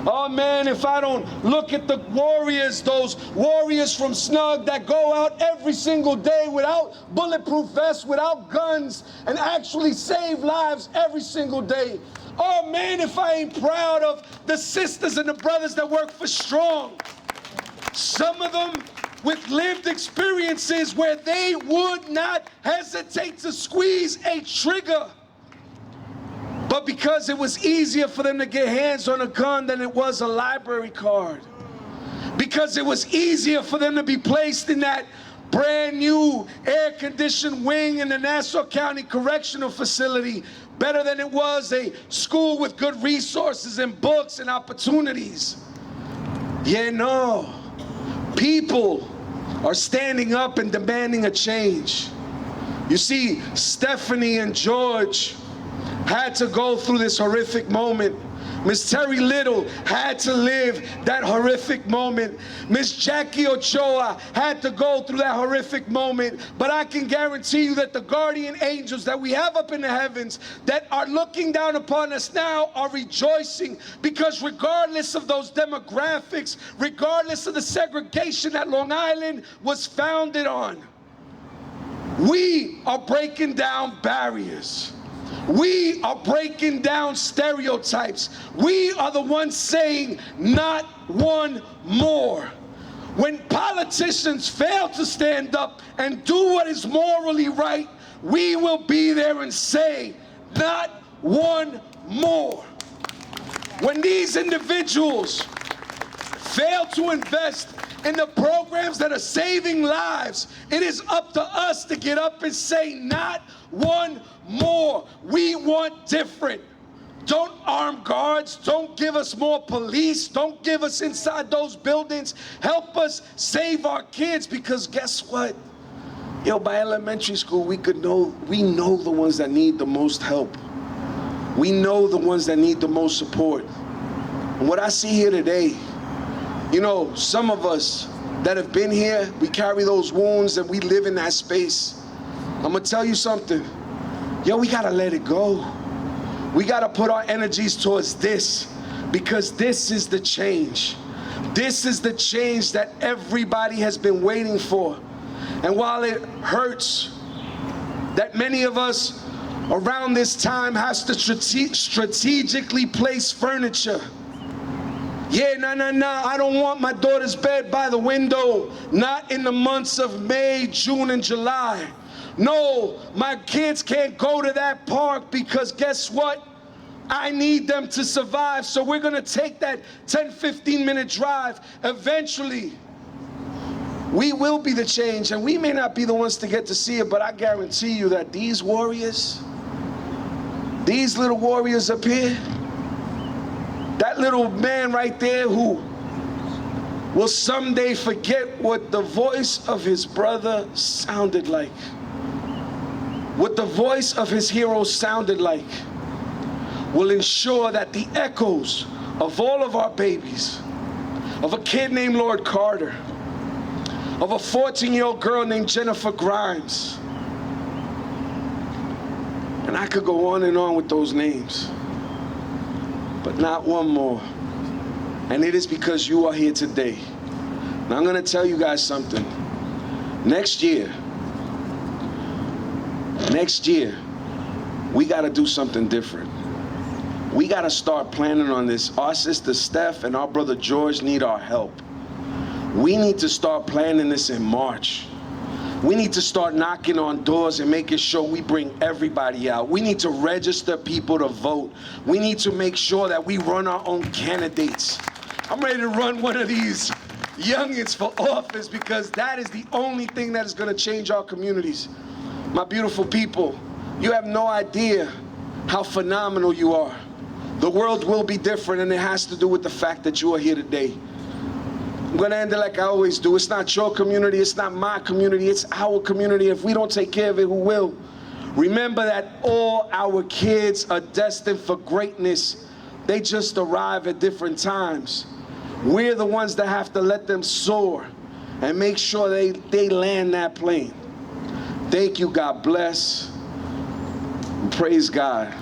oh man, if I don't look at the warriors, those warriors from SNUG that go out every single day without bulletproof vests, without guns, and actually save lives every single day. Oh man, if I ain't proud of the sisters and the brothers that work for Strong. Some of them with lived experiences where they would not hesitate to squeeze a trigger. But because it was easier for them to get hands on a gun than it was a library card. Because it was easier for them to be placed in that brand new air-conditioned wing in the Nassau County Correctional Facility, better than it was a school with good resources and books and opportunities. Yeah, no. People are standing up and demanding a change. You see, Stephanie and George had to go through this horrific moment. Miss Terry Little had to live that horrific moment. Miss Jackie Ochoa had to go through that horrific moment. But I can guarantee you that the guardian angels that we have up in the heavens that are looking down upon us now are rejoicing, because regardless of those demographics, regardless of the segregation that Long Island was founded on, we are breaking down barriers. We are breaking down stereotypes. We are the ones saying, not one more. When politicians fail to stand up and do what is morally right, we will be there and say, not one more. When these individuals fail to invest in the programs that are saving lives, it is up to us to get up and say, not one more. We want different. Don't arm guards. Don't give us more police. Don't give us inside those buildings. Help us save our kids, because guess what? Yo, by elementary school, we know the ones that need the most help. We know the ones that need the most support. And what I see here today, you know, some of us that have been here, we carry those wounds and we live in that space. I'm gonna tell you something. Yo, we gotta let it go. We gotta put our energies towards this, because this is the change. This is the change that everybody has been waiting for. And while it hurts that many of us around this time has to strategically place furniture. Yeah, no, I don't want my daughter's bed by the window, not in the months of May, June, and July. No, my kids can't go to that park because guess what? I need them to survive, so we're gonna take that 10, 15-minute drive. Eventually, we will be the change, and we may not be the ones to get to see it, but I guarantee you that these warriors, these little warriors up here, that little man right there who will someday forget what the voice of his brother sounded like, what the voice of his hero sounded like, will ensure that the echoes of all of our babies, of a kid named Lord Carter, of a 14-year-old girl named Jennifer Grimes, And I could go on with those names, but not one more. And it is because you are here today. Now I'm gonna tell you guys something. Next year, we gotta do something different. We gotta start planning on this. Our sister Steph and our brother George need our help. We need to start planning this in March. We need to start knocking on doors and making sure we bring everybody out. We need to register people to vote. We need to make sure that we run our own candidates. I'm ready to run one of these youngins for office because that is the only thing that is going to change our communities. My beautiful people, you have no idea how phenomenal you are. The world will be different, and it has to do with the fact that you are here today. I'm gonna end it like I always do. It's not your community, it's not my community, it's our community. If we don't take care of it, who will? Remember that all our kids are destined for greatness. They just arrive at different times. We're the ones that have to let them soar and make sure they land that plane. Thank you, God bless. And praise God.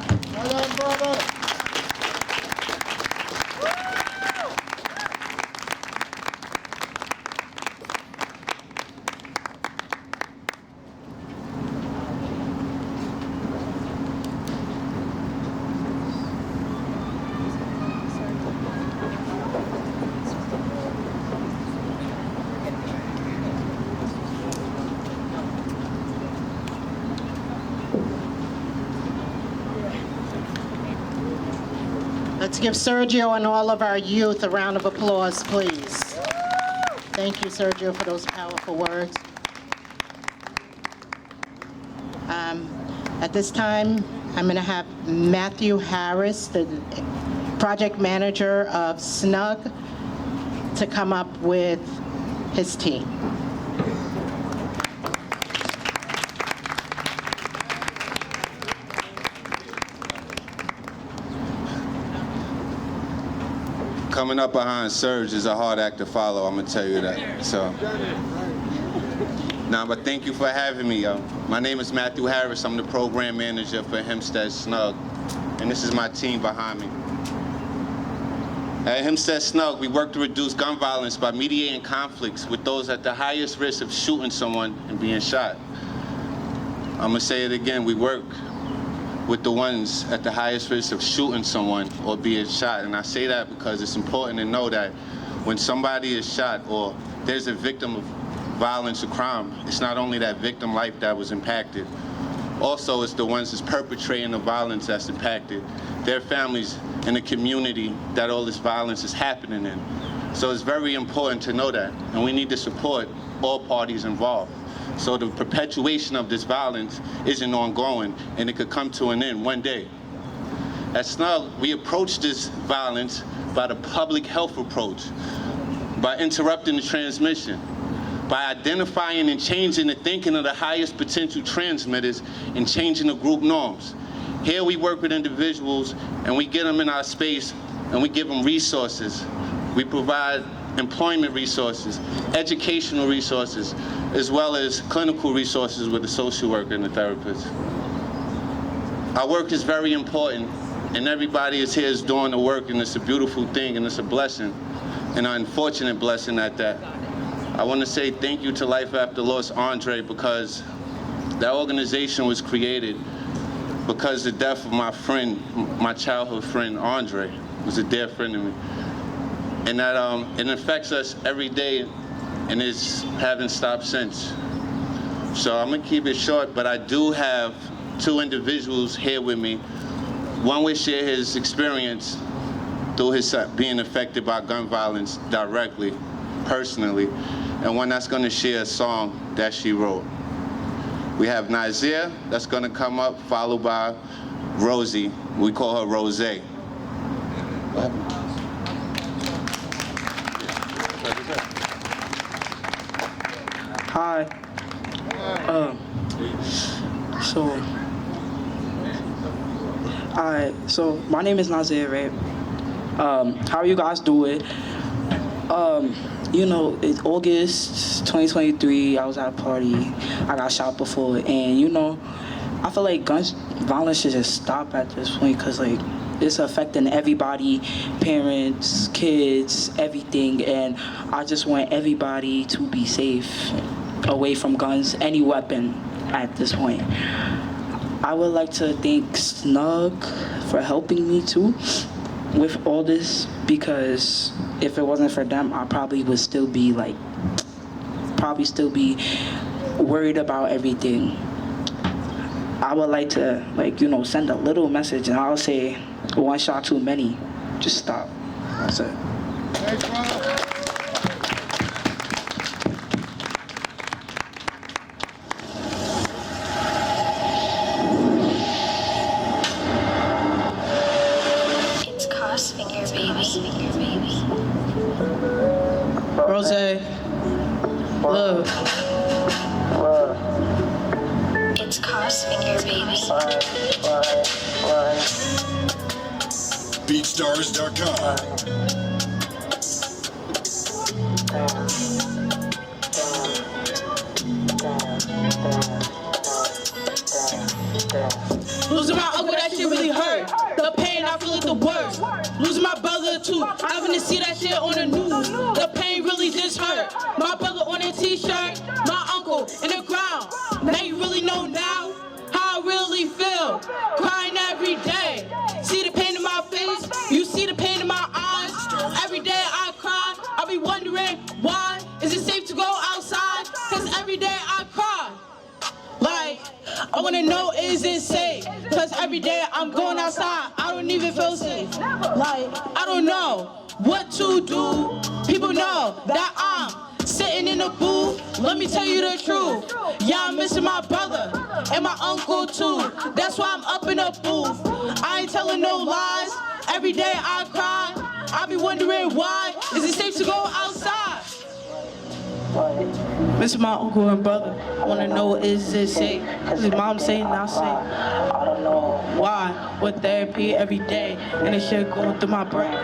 Let's give Sergio and all of our youth a round of applause, please. Thank you, Sergio, for those powerful words. At this time, I'm going to have Matthew Harris, the project manager of SNUG, to come up with his team. Coming up behind Serge is a hard act to follow, I'm gonna tell you that. So, but thank you for having me. My name is Matthew Harris. I'm the program manager for Hempstead SNUG, and this is my team behind me. At Hempstead SNUG, we work to reduce gun violence by mediating conflicts with those at the highest risk of shooting someone and being shot. I'm gonna say it again, we work with the ones at the highest risk of shooting someone or being shot. And I say that because it's important to know that when somebody is shot or there's a victim of violence or crime, it's not only that victim life that was impacted, also it's the ones that's perpetrating the violence that's impacted, their families and the community that all this violence is happening in. So it's very important to know that, and we need to support all parties involved. So the perpetuation of this violence isn't ongoing, and it could come to an end one day. At SNUG, we approach this violence by the public health approach, by interrupting the transmission, by identifying and changing the thinking of the highest potential transmitters and changing the group norms. Here we work with individuals, and we get them in our space, and we give them resources. We provide employment resources, educational resources, as well as clinical resources with the social worker and the therapist. Our work is very important, and everybody is here is doing the work, and it's a beautiful thing, and it's a blessing, and an unfortunate blessing at that. I want to say thank you to Life After Loss A.N.D.R.E because that organization was created because the death of my friend, my childhood friend, Andre, was a dear friend of me. And that it affects us every day, and it's haven't stopped since. So I'm gonna keep it short, but I do have two individuals here with me. One will share his experience through his being affected by gun violence directly, personally, and one that's gonna share a song that she wrote. We have Nazir that's gonna come up, followed by Rosie. We call her Rose. Hi. So my name is Nazir, right? How are you guys doing? You know, it's August 2023. I was at a party. I got shot before, and you know, I feel like gun violence should just stop at this point, because like it's affecting everybody, parents, kids, everything, and I just want everybody to be safe away from guns, any weapon at this point. I would like to thank SNUG for helping me too with all this, because if it wasn't for them, I probably would still be worried about everything. I would like to send a little message, and I'll say one shot too many. Just stop. That's it. Rose, love. It's Finger, baby. BeatStars.com. Losing my uncle, that shit really hurt. The pain, I feel like the worst. Losing my brother too, having to see that shit on the news. The pain really just hurt. My brother on a t-shirt, my uncle in the ground. Now you really know now how I really feel. Crying every day. See the pain in my face, you see the pain in my eyes. Every day I cry, I be wondering why. Is it safe to go outside? Cause every day I cry. Like, I wanna know, is it safe? Cause every day I'm going outside, I don't even feel safe. Like, I don't know what to do. People know that I'm sitting in the booth. Let me tell you the truth. Yeah, I'm missing my brother and my uncle too. That's why I'm up in the booth. I ain't telling no lies. Every day I cry, I be wondering why. Is it safe to go outside? Missing my uncle and brother. I wanna know, is it safe? Is his mom saying not safe? I don't know why. With therapy every day, and this shit going through my brain.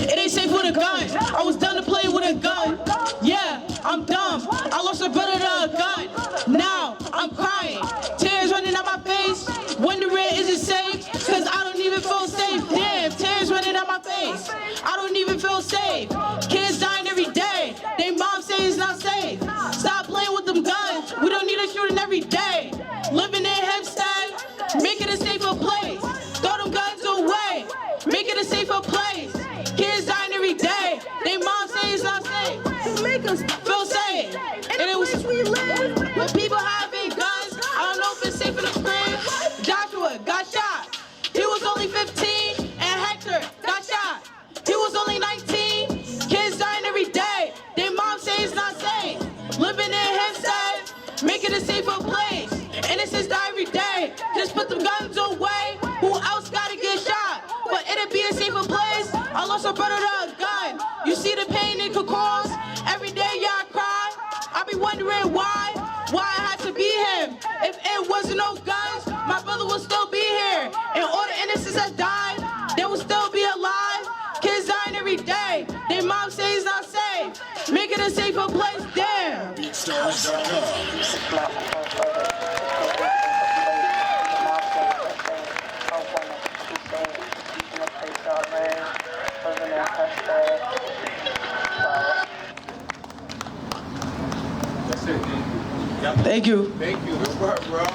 It ain't safe with a gun. I was done to play with a gun. Yeah, I'm dumb. I lost a brother to a gun. Now I'm crying, tears running out my face. Wondering, is it safe? Cause I don't even feel safe. Damn, tears running out my face. I don't even feel safe. Kids dying every day. They mom say it's not safe. Stop playing with them guns. We don't need a shooting every day. Living in Hempstead, make it a safer place. Throw them guns away, make it a safer place. Kids dying every day. They mom say it's not safe. To make us feel safe. And it was we live with people having guns. I don't know if it's safe in the crib. Joshua got shot. He was only 15, and Hector got shot. He was only 19. Kids dying every day. Their mom say it's not safe. Living in Hempstead, make it a safer place. Innocents die every day. Just put them guns away. Who else gotta get shot? But it'll be a safer place. I lost a brother to a gun. You see the pain it could cause. Every day y'all cry. I be wondering why it had to be him. If it wasn't no guns, my brother would still be here. And all the innocents that died, they would still be alive. Kids dying every day. Their mom say it's not safe. Make it a safer place. Damn. That's it. Thank you. Thank you. Good work, bro.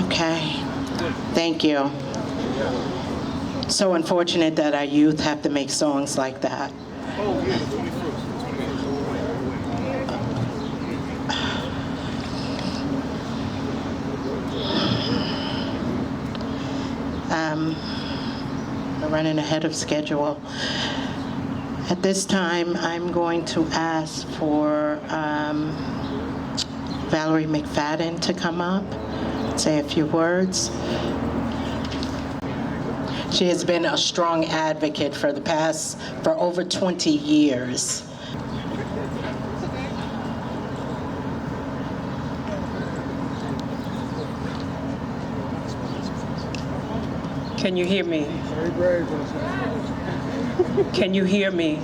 Okay, thank you. So unfortunate that our youth have to make songs like that. We're running ahead of schedule. At this time, I'm going to ask for Valerie McFadden to come up, say a few words. She has been a strong advocate for over 20 years. Can you hear me? Can you hear me?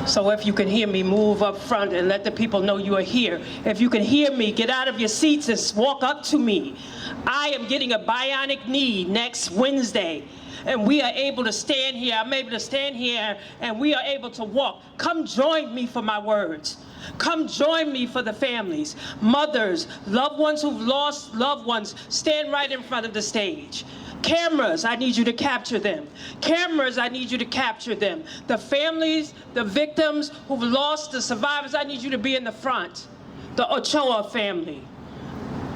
So if you can hear me, move up front and let the people know you are here. If you can hear me, get out of your seats and walk up to me. I am getting a bionic knee next Wednesday, and we are able to stand here. I'm able to stand here, and we are able to walk. Come join me for my words. Come join me for the families, mothers, loved ones who've lost loved ones. Stand right in front of the stage. Cameras, I need you to capture them. Cameras, I need you to capture them. The families, the victims who've lost, the survivors, I need you to be in the front. The Ochoa family,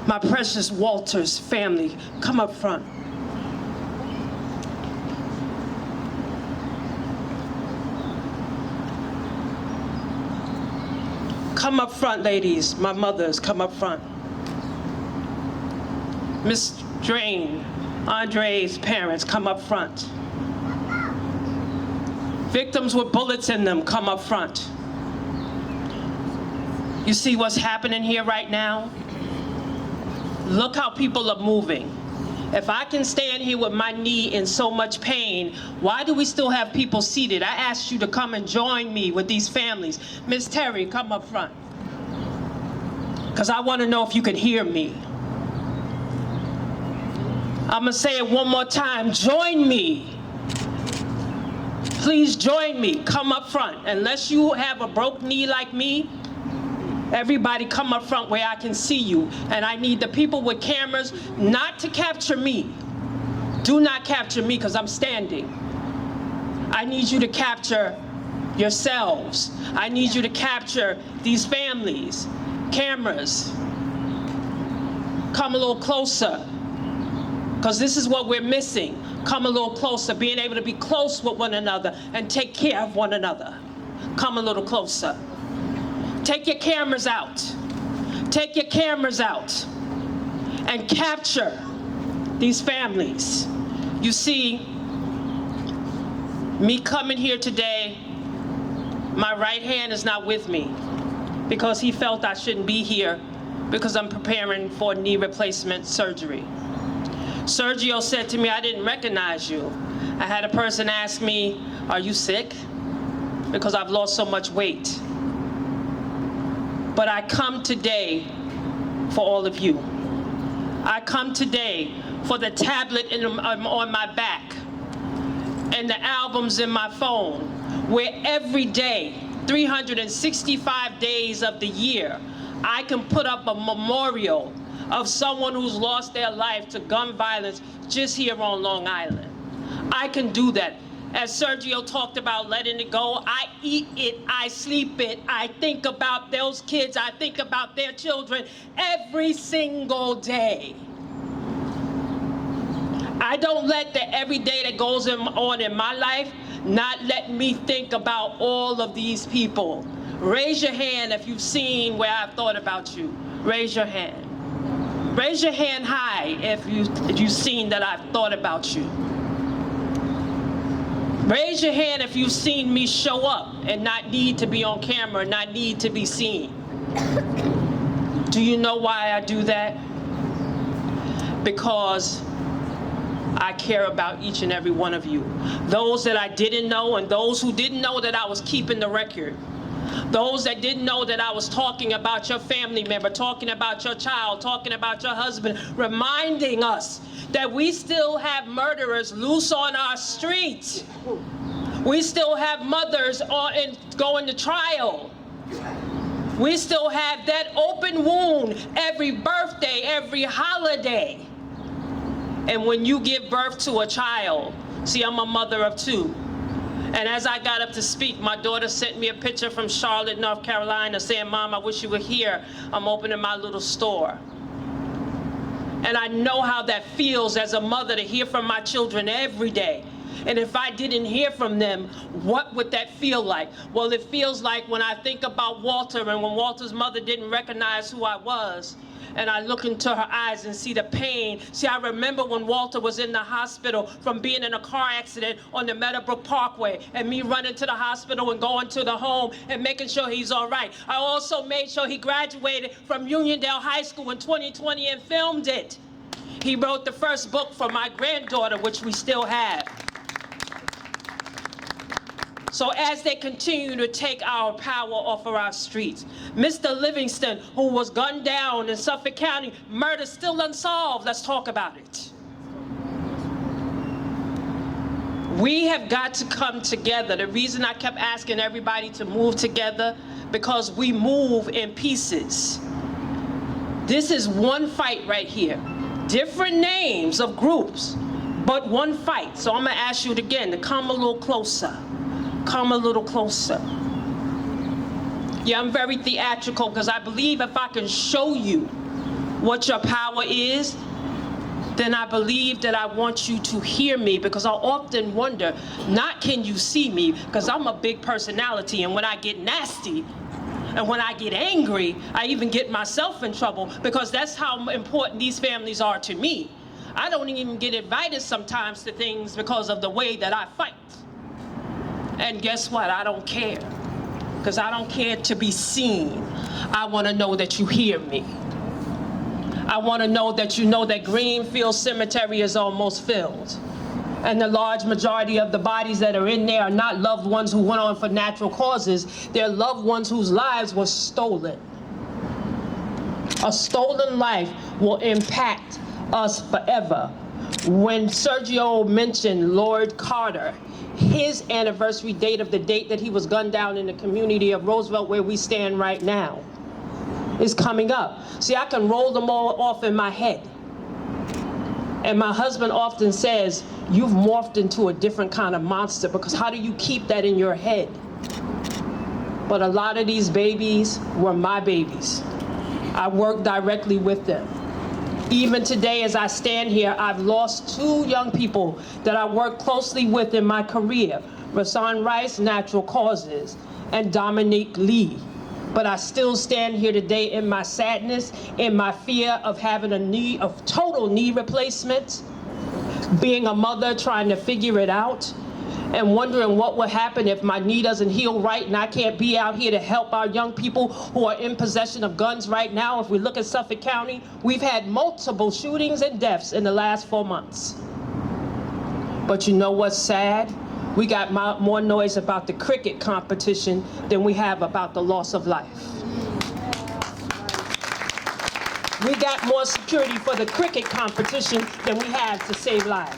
my precious Walters family, come up front. Come up front, ladies, my mothers, come up front. Miss Drain, Andre's parents, come up front. Victims with bullets in them, come up front. You see what's happening here right now? Look how people are moving. If I can stand here with my knee in so much pain, why do we still have people seated? I asked you to come and join me with these families. Miss Terry, come up front. Because I want to know if you can hear me. I'm going to say it one more time. Join me. Please join me. Come up front. Unless you have a broke knee like me, everybody come up front where I can see you. And I need the people with cameras not to capture me. Do not capture me because I'm standing. I need you to capture yourselves. I need you to capture these families. Cameras. Come a little closer. Because this is what we're missing. Come a little closer, being able to be close with one another and take care of one another. Come a little closer. Take your cameras out. Take your cameras out and capture these families. You see, me coming here today, my right hand is not with me because he felt I shouldn't be here because I'm preparing for knee replacement surgery. Sergio said to me, I didn't recognize you. I had a person ask me, are you sick? Because I've lost so much weight. But I come today for all of you. I come today for the tablet on my back and the albums in my phone, where every day, 365 days of the year, I can put up a memorial of someone who's lost their life to gun violence just here on Long Island. I can do that. As Sergio talked about letting it go, I eat it, I sleep it, I think about those kids, I think about their children every single day. I don't let the every day that goes on in my life not let me think about all of these people. Raise your hand if you've seen where I've thought about you. Raise your hand. Raise your hand high if you've seen that I've thought about you. Raise your hand if you've seen me show up and not need to be on camera, not need to be seen. Do you know why I do that? Because I care about each and every one of you. Those that I didn't know and those who didn't know that I was keeping the record. Those that didn't know that I was talking about your family member, talking about your child, talking about your husband, reminding us that we still have murderers loose on our streets. We still have mothers going to trial. We still have that open wound every birthday, every holiday. And when you give birth to a child, see, I'm a mother of two. And as I got up to speak, my daughter sent me a picture from Charlotte, North Carolina, saying, Mom, I wish you were here. I'm opening my little store. And I know how that feels as a mother to hear from my children every day. And if I didn't hear from them, what would that feel like? Well, it feels like when I think about Walter and when Walter's mother didn't recognize who I was, and I look into her eyes and see the pain. See, I remember when Walter was in the hospital from being in a car accident on the Meadowbrook Parkway and me running to the hospital and going to the home and making sure he's all right. I also made sure he graduated from Uniondale High School in 2020 and filmed it. He wrote the first book for my granddaughter, which we still have. So as they continue to take our power off of our streets, Mr. Livingston, who was gunned down in Suffolk County, murder still unsolved. Let's talk about it. We have got to come together. The reason I kept asking everybody to move together, because we move in pieces. This is one fight right here. Different names of groups, but one fight. So I'm gonna ask you again to come a little closer. Come a little closer. Yeah, I'm very theatrical because I believe if I can show you what your power is, then I believe that I want you to hear me, because I often wonder, not can you see me, because I'm a big personality, and when I get nasty, and when I get angry, I even get myself in trouble, because that's how important these families are to me. I don't even get invited sometimes to things because of the way that I fight. And guess what? I don't care, because I don't care to be seen. I want to know that you hear me. I want to know that you know that Greenfield Cemetery is almost filled. And the large majority of the bodies that are in there are not loved ones who went on for natural causes. They're loved ones whose lives were stolen. A stolen life will impact us forever. When Sergio mentioned Lord Carter, his anniversary date of the date that he was gunned down in the community of Roosevelt, where we stand right now, is coming up. See, I can roll them all off in my head. And my husband often says, you've morphed into a different kind of monster, because how do you keep that in your head? But a lot of these babies were my babies. I worked directly with them. Even today, as I stand here, I've lost 2 young people that I worked closely with in my career, Rasan Rice, natural causes, and Dominique Lee. But I still stand here today in my sadness, in my fear of having a total knee replacement, being a mother trying to figure it out, and wondering what will happen if my knee doesn't heal right and I can't be out here to help our young people who are in possession of guns right now. If we look at Suffolk County, we've had multiple shootings and deaths in the last 4 months. But you know what's sad? We got more noise about the cricket competition than we have about the loss of life. We got more security for the cricket competition than we have to save lives.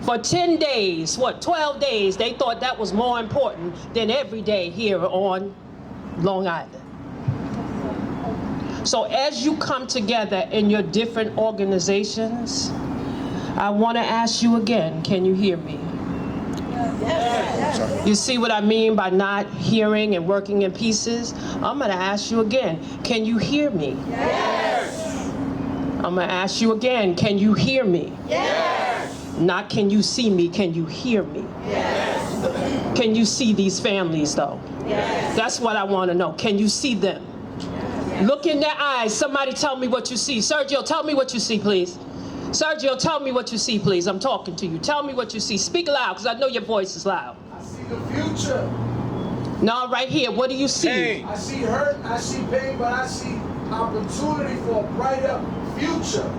For 10 days, 12 days, they thought that was more important than every day here on Long Island. So as you come together in your different organizations, I want to ask you again, can you hear me? Yes. You see what I mean by not hearing and working in pieces? I'm going to ask you again, can you hear me? Yes. I'm going to ask you again, can you hear me? Yes. Not can you see me, can you hear me? Yes. Can you see these families though? Yes. That's what I want to know. Can you see them? Yes. Look in their eyes. Somebody tell me what you see. Sergio, tell me what you see, please. Sergio, tell me what you see, please. I'm talking to you. Tell me what you see. Speak loud, because I know your voice is loud. I see the future. No, right here. What do you see? Pain. I see hurt, I see pain, but I see opportunity for a brighter future.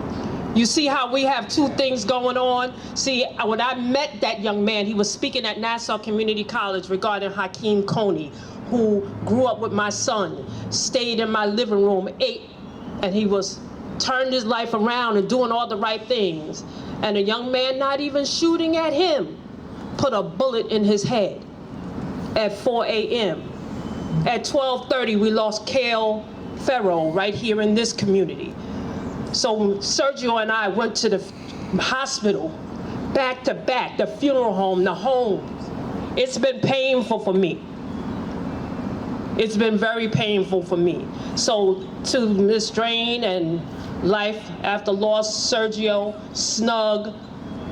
You see how we have 2 things going on? See, when I met that young man, he was speaking at Nassau Community College regarding Hakeem Coney, who grew up with my son, stayed in my living room, ate, and he was turned his life around and doing all the right things. And a young man not even shooting at him put a bullet in his head at 4 a.m. At 12:30, we lost Cale Farrow right here in this community. So Sergio and I went to the hospital, back to back, the funeral home, the homes. It's been painful for me. It's been very painful for me. So to Ms. Drain and Life After Loss, Sergio, SNUG,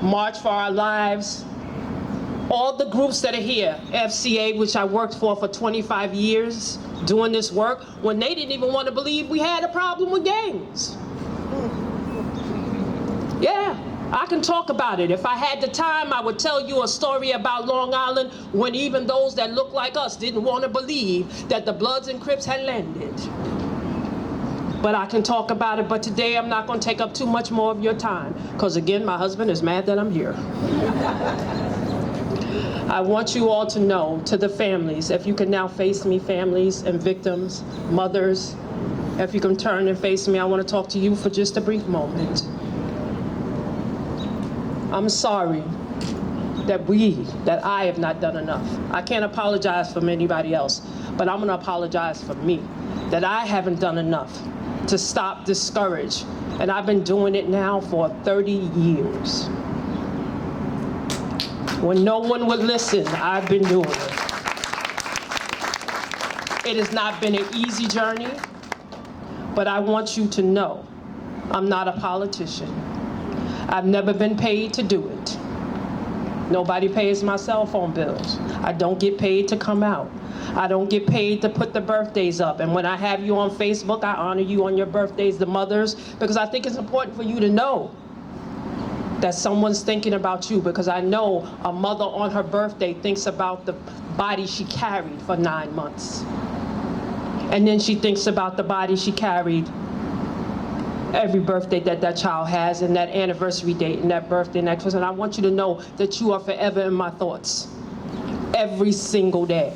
March for Our Lives, all the groups that are here, FCA, which I worked for 25 years doing this work, when they didn't even want to believe we had a problem with gangs. Yeah, I can talk about it. If I had the time, I would tell you a story about Long Island when even those that look like us didn't want to believe that the Bloods and Crips had landed. but I can talk about it. But today I'm not going to take up too much more of your time, because again, my husband is mad that I'm here. I want you all to know, to the families, if you can now face me, families and victims, mothers, if you can turn and face me, I want to talk to you for just a brief moment. I'm sorry that I have not done enough. I can't apologize for anybody else, but I'm going to apologize for me, that I haven't done enough to stop discourage. And I've been doing it now for 30 years. When no one would listen, I've been doing it. It has not been an easy journey, but I want you to know I'm not a politician. I've never been paid to do it. Nobody pays my cell phone bills. I don't get paid to come out. I don't get paid to put the birthdays up. And when I have you on Facebook, I honor you on your birthdays, the mothers, because I think it's important for you to know that someone's thinking about you, because I know a mother on her birthday thinks about the body she carried for 9 months. And then she thinks about the body she carried every birthday that that child has, and that anniversary date, and that birthday, and that Christmas. And I want you to know that you are forever in my thoughts, every single day.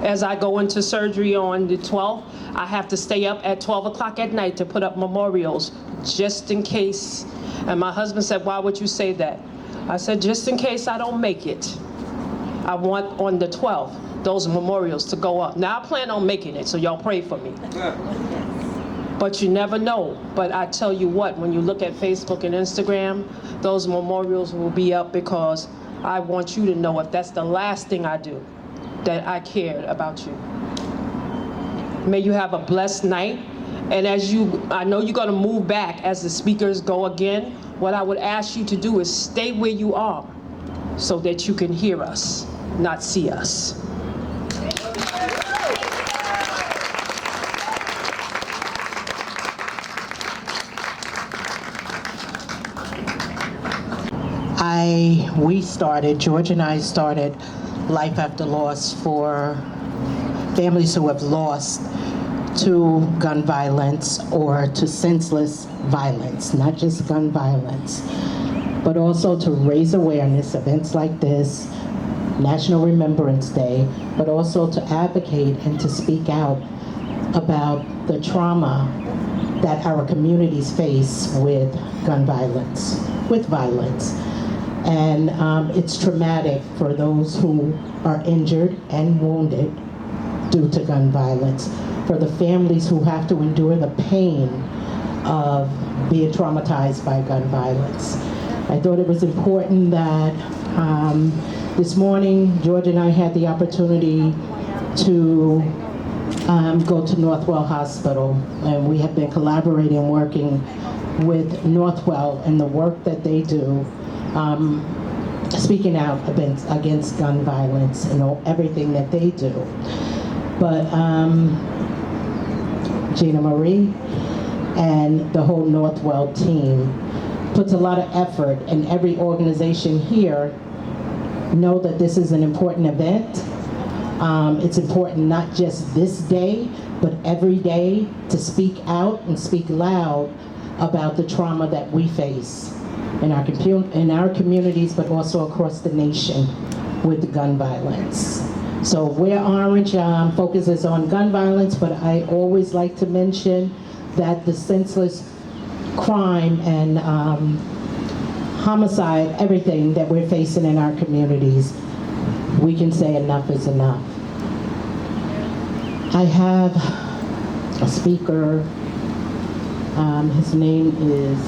As I go into surgery on the 12th, I have to stay up at 12 o'clock at night to put up memorials, just in case. And my husband said, why would you say that? I said, just in case I don't make it. I want on the 12th, those memorials to go up. Now I plan on making it, so y'all pray for me. But you never know. But I tell you what, when you look at Facebook and Instagram, those memorials will be up, because I want you to know, if that's the last thing I do, that I cared about you. May you have a blessed night. And I know you're gonna move back as the speakers go again. What I would ask you to do is stay where you are so that you can hear us, not see us. George and I started Life After Loss for families who have lost to gun violence or to senseless violence, not just gun violence, but also to raise awareness, events like this, National Remembrance Day, but also to advocate and to speak out about the trauma that our communities face with gun violence, with violence. And it's traumatic for those who are injured and wounded due to gun violence, for the families who have to endure the pain of being traumatized by gun violence. I thought it was important that this morning, George and I had the opportunity to go to Northwell Hospital, and we have been collaborating, working with Northwell and the work that they do, speaking out against gun violence and everything that they do. But Gina Marie and the whole Northwell team puts a lot of effort, and every organization here know that this is an important event. It's important not just this day, but every day, to speak out and speak loud about the trauma that we face in our communities, but also across the nation with gun violence. So Wear Orange focuses on gun violence, but I always like to mention that the senseless crime and homicide, everything that we're facing in our communities, we can say enough is enough. I have a speaker, his name is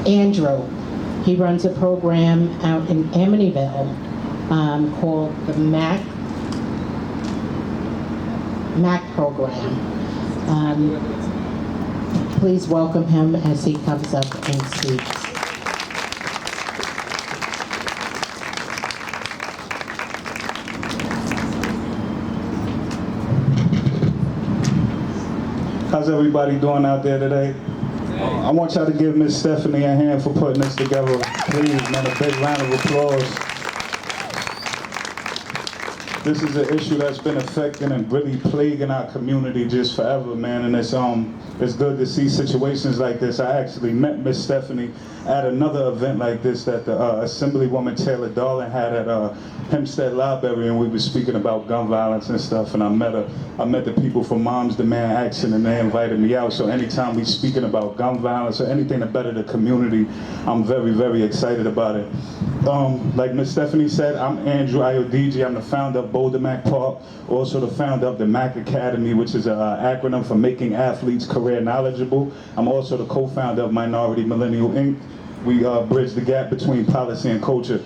Andrew. He runs a program out in Amityville called the Mack program. Please welcome him as he comes up and speaks. How's everybody doing out there today? I want y'all to give Miss Stephanie a hand for putting this together. Please, man, a big round of applause. This is an issue that's been affecting and really plaguing our community just forever, man. And it's good to see situations like this. I actually met Miss Stephanie at another event like this that the Assemblywoman Taylor Darling had at Hempstead Library, and we were speaking about gun violence and stuff. And I met the people from Moms Demand Action, and they invited me out. So anytime we speaking about gun violence or anything to better the community, I'm very, very excited about it. Like Miss Stephanie said, I'm Andrew I.O.D.G. I'm the founder of Bolden Mack Park, also the founder of the Mack Academy, which is an acronym for Making Athletes Career Knowledgeable. I'm also the co-founder of Minority Millennial Inc. We bridge the gap between policy and culture.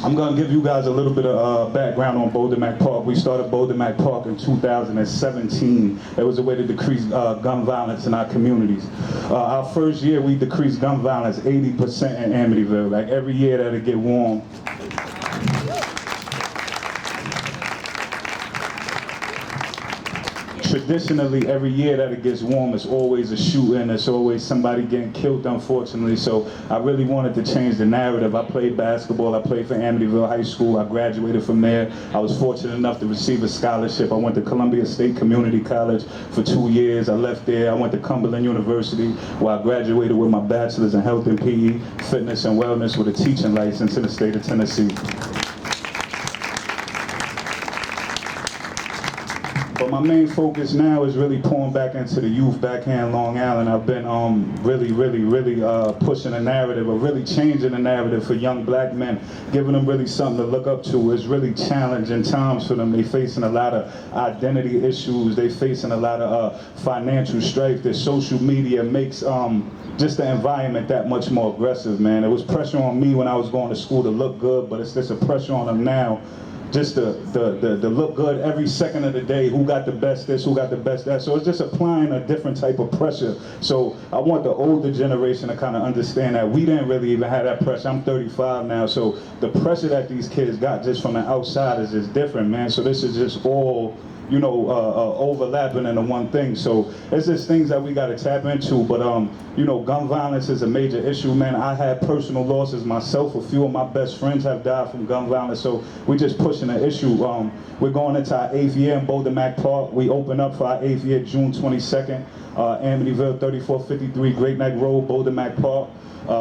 I'm going to give you guys a little bit of background on Bolden Mack Park. We started Bolden Mack Park in 2017. It was a way to decrease gun violence in our communities. Our first year, we decreased gun violence 80% in Amityville. Like every year that it get warm, traditionally, every year that it gets warm, it's always a shooting, it's always somebody getting killed, unfortunately. So I really wanted to change the narrative. I played basketball, I played for Amityville High School, I graduated from there. I was fortunate enough to receive a scholarship. I went to Columbia State Community College for 2 years. I left there, I went to Cumberland University, where I graduated with my bachelor's in health and PE, fitness and wellness with a teaching license in the state of Tennessee. But my main focus now is really pouring back into the youth back here in Long Island. I've been really pushing a narrative, or really changing the narrative for young black men, giving them really something to look up to. It's really challenging times for them. They facing a lot of identity issues. They facing a lot of financial strife. That social media makes just the environment that much more aggressive, man. It was pressure on me when I was going to school to look good, but it's just a pressure on them now. Just to look good every second of the day, who got the best this, who got the best that. So it's just applying a different type of pressure. So I want the older generation to kind of understand that we didn't really even have that pressure. I'm 35 now, so the pressure that these kids got just from the outside is just different, man. So this is just all, you know, overlapping into one thing. So it's just things that we got to tap into. But you know, gun violence is a major issue, man. I had personal losses myself. A few of my best friends have died from gun violence. So we just pushing the issue. We're going into our 8th year in Bolden Mack Park. We open up for our 8th year June 22nd. Amityville, 3453 Great Neck Road, Bolden Mack Park.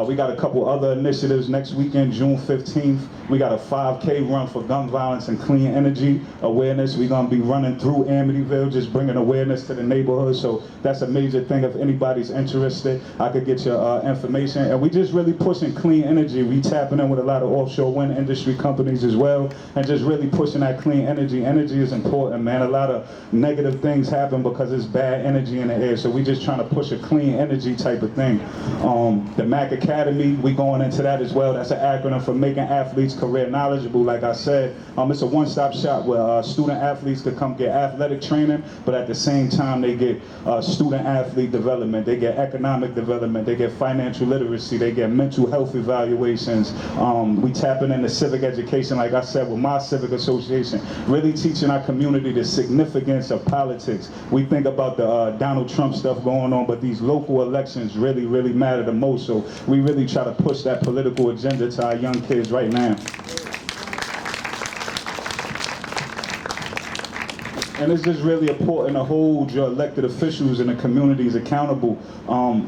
We got a couple other initiatives next weekend, June 15th. We got a 5K run for gun violence and clean energy awareness. We're gonna be running through Amityville, just bringing awareness to the neighborhood. So that's a major thing. If anybody's interested, I could get your information. And we just really pushing clean energy. We tapping in with a lot of offshore wind industry companies as well, and just really pushing that clean energy. Energy is important, man. A lot of negative things happen because it's bad energy in the air. So we just trying to push a clean energy type of thing. The Mack Academy, we going into that as well. That's an acronym for Making Athletes Career Knowledgeable. Like I said, it's a one-stop shop where student athletes could come get athletic training, but at the same time they get student athlete development, they get economic development, they get financial literacy, they get mental health evaluations. We tapping into civic education, like I said, with my civic association, really teaching our community the significance of politics. We think about the Donald Trump stuff going on, but these local elections really, really matter the most. So we really try to push that political agenda to our young kids right now. And it's just really important to hold your elected officials and the communities accountable.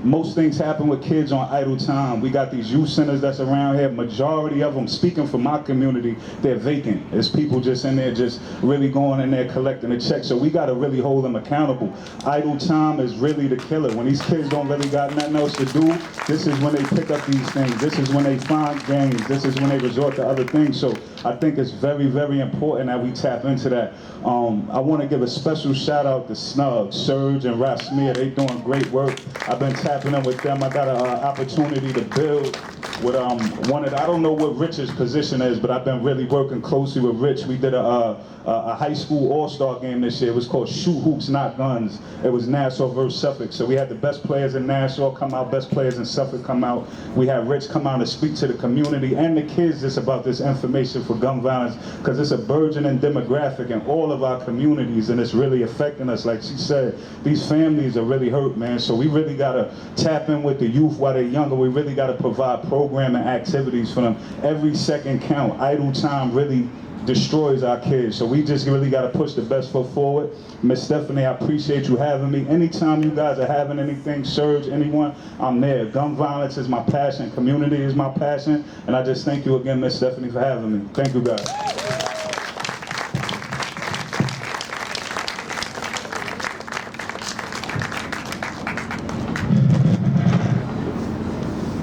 Most things happen with kids on idle time. We got these youth centers that's around here. Majority of them, speaking for my community, they're vacant. There's people just in there just really going in there collecting a check. So we got to really hold them accountable. Idle time is really the killer. When these kids don't really got nothing else to do, this is when they pick up these things. This is when they find games. This is when they resort to other things. So I think it's very, very important that we tap into that. I want to give a special shout out to SNUG, Serge and Rasmir. They doing great work. I've been tapping in with them. I got an opportunity to build with one of the, I don't know what Rich's position is, but I've been really working closely with Rich. We did a high school all-star game this year. It was called Shoot Hoops, Not Guns. It was Nassau versus Suffolk. So we had the best players in Nassau come out, best players in Suffolk come out. We had Rich come out and speak to the community and the kids just about this information for gun violence, because it's a burgeoning demographic in all of our communities, and it's really affecting us. Like she said, these families are really hurt, man. So we really got to tap in with the youth while they're younger. We really got to provide programming activities for them. Every second count. Idle time really destroys our kids. So we just really got to push the best foot forward. Miss Stephanie, I appreciate you having me. Anytime you guys are having anything, surge, anyone, I'm there. Gun violence is my passion. Community is my passion. And I just thank you again, Miss Stephanie, for having me. Thank you, guys.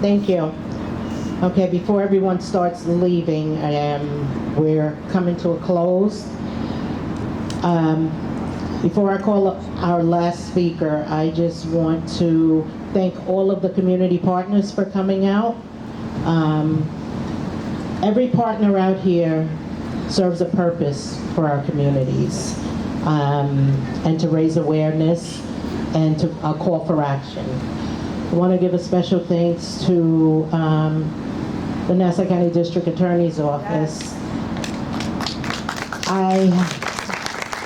Thank you. Okay, before everyone starts leaving, we're coming to a close. Before I call up our last speaker, I just want to thank all of the community partners for coming out. Every partner out here serves a purpose for our communities, and to raise awareness and to a call for action. I want to give a special thanks to the Nassau County District Attorney's Office. I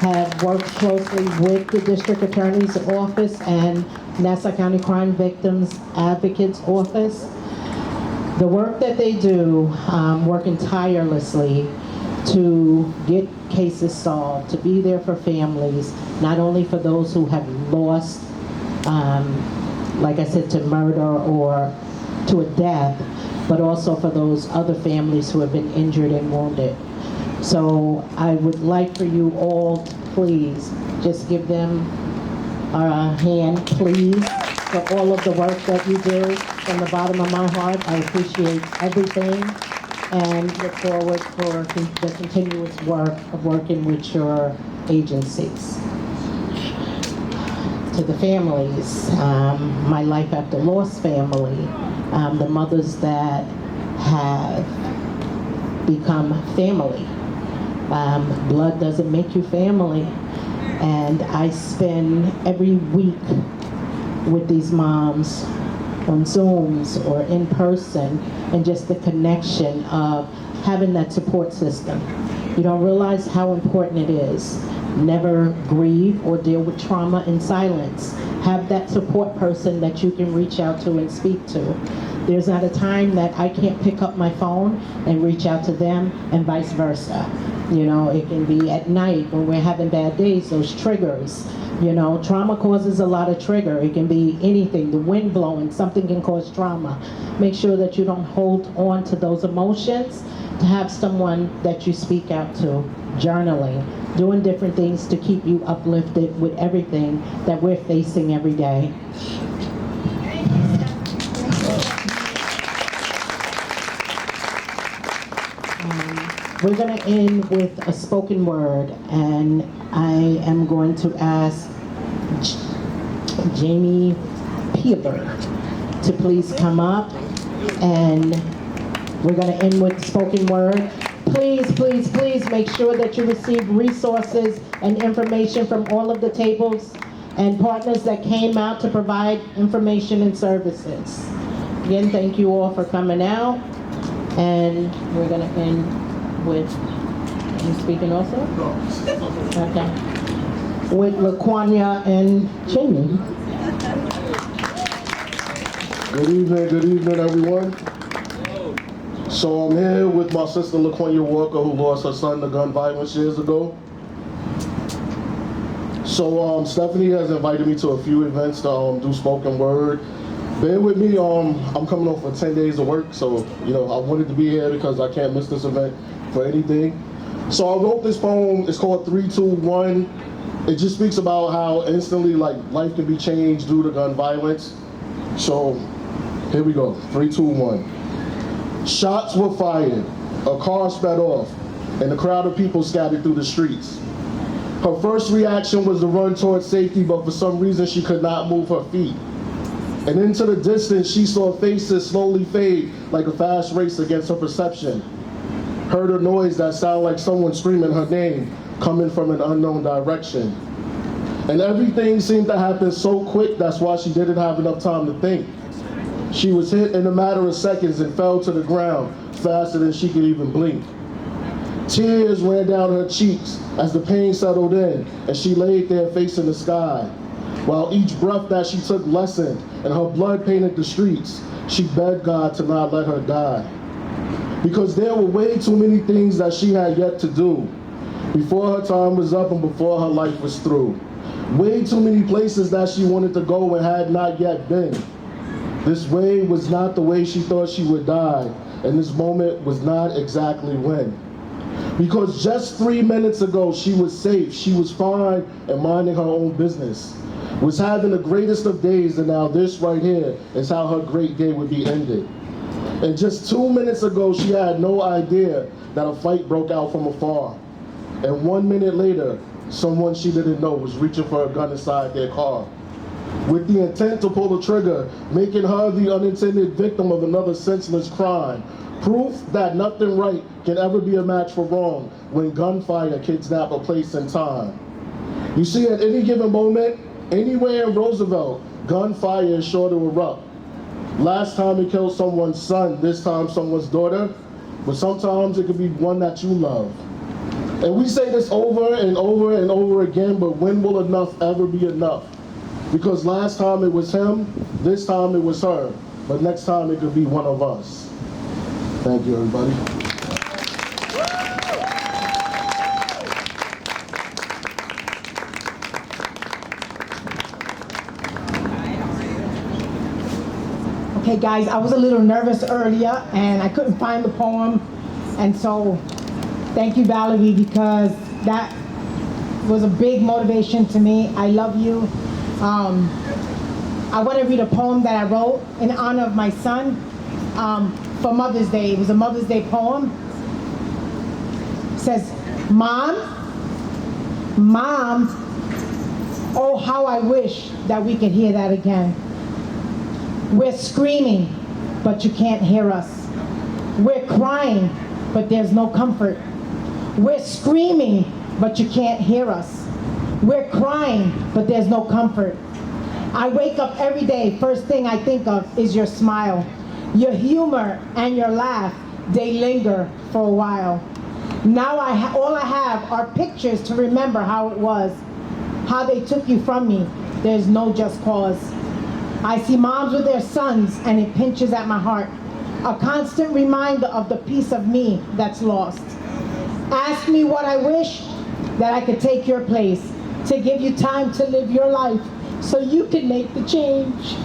have worked closely with the District Attorney's Office and Nassau County Crime Victims Advocates Office. The work that they do, working tirelessly to get cases solved, to be there for families, not only for those who have lost, like I said, to murder or to a death, but also for those other families who have been injured and wounded. So I would like for you all to please just give them a hand, please, for all of the work that you do. From the bottom of my heart, I appreciate everything and look forward for the continuous work of working with your agencies. To the families, my Life After Loss family, the mothers that have become family. Blood doesn't make you family. And I spend every week with these moms on Zooms or in person, and just the connection of having that support system. You don't realize how important it is. Never grieve or deal with trauma in silence. Have that support person that you can reach out to and speak to. There's not a time that I can't pick up my phone and reach out to them, and vice versa. You know, it can be at night when we're having bad days, those triggers. You know, trauma causes a lot of trigger. It can be anything, the wind blowing, something can cause trauma. Make sure that you don't hold on to those emotions, to have someone that you speak out to, journaling, doing different things to keep you uplifted with everything that we're facing every day. We're going to end with a spoken word, and I am going to ask Jamie Peeler to please come up, and we're going to end with spoken word. Please, please, please make sure that you receive resources and information from all of the tables and partners that came out to provide information and services. Again, thank you all for coming out, and we're going to end with, you speaking also? Okay. With LaQuania and Jamie. Good evening, everyone. So I'm here with my sister LaQuania Walker, who lost her son to gun violence years ago. So Stephanie has invited me to a few events to do spoken word. Bear with me, I'm coming off for 10 days of work, so I wanted to be here because I can't miss this event for anything. So I wrote this poem. It's called 3, 2, 1. It just speaks about how instantly life can be changed due to gun violence. So here we go. 3, 2, 1. Shots were fired. A car sped off, and a crowd of people scattered through the streets. Her first reaction was to run towards safety, but for some reason she could not move her feet. And into the distance, she saw faces slowly fade like a fast race against her perception. Heard a noise that sounded like someone screaming her name, coming from an unknown direction. And everything seemed to happen so quick, that's why she didn't have enough time to think. She was hit in a matter of seconds and fell to the ground faster than she could even blink. Tears ran down her cheeks as the pain settled in, and she laid there facing the sky, while each breath that she took lessened and her blood painted the streets. she begged God to not let her die. Because there were way too many things that she had yet to do before her time was up and before her life was through. Way too many places that she wanted to go and had not yet been. This way was not the way she thought she would die, and this moment was not exactly when. Because just 3 minutes ago, she was safe, she was fine and minding her own business, was having the greatest of days, and now this right here is how her great day would be ended. And just 2 minutes ago, she had no idea that a fight broke out from afar. And 1 minute later, someone she didn't know was reaching for a gun inside their car, with the intent to pull the trigger, making her the unintended victim of another senseless crime. Proof that nothing right can ever be a match for wrong when gunfire kidnap a place and time. You see, at any given moment, anywhere in Roosevelt, gunfire is sure to erupt. Last time it killed someone's son, this time someone's daughter, but sometimes it could be one that you love. And we say this over and over and over again, but when will enough ever be enough? Because last time it was him, this time it was her, but next time it could be one of us. Thank you, everybody. Okay, guys, I was a little nervous earlier, and I couldn't find the poem, and so thank you, Valerie, because that was a big motivation to me. I love you. I want to read a poem that I wrote in honor of my son for Mother's Day. It was a Mother's Day poem. It says, Mom, oh how I wish that we could hear that again. We're screaming, but you can't hear us. We're crying, but there's no comfort. We're screaming, but you can't hear us. We're crying, but there's no comfort. I wake up every day, first thing I think of is your smile. Your humor and your laugh, they linger for a while. Now all I have are pictures to remember how it was, how they took you from me. There's no just cause. I see moms with their sons and it pinches at my heart. A constant reminder of the piece of me that's lost. Ask me what I wish, that I could take your place, to give you time to live your life so you can make the change.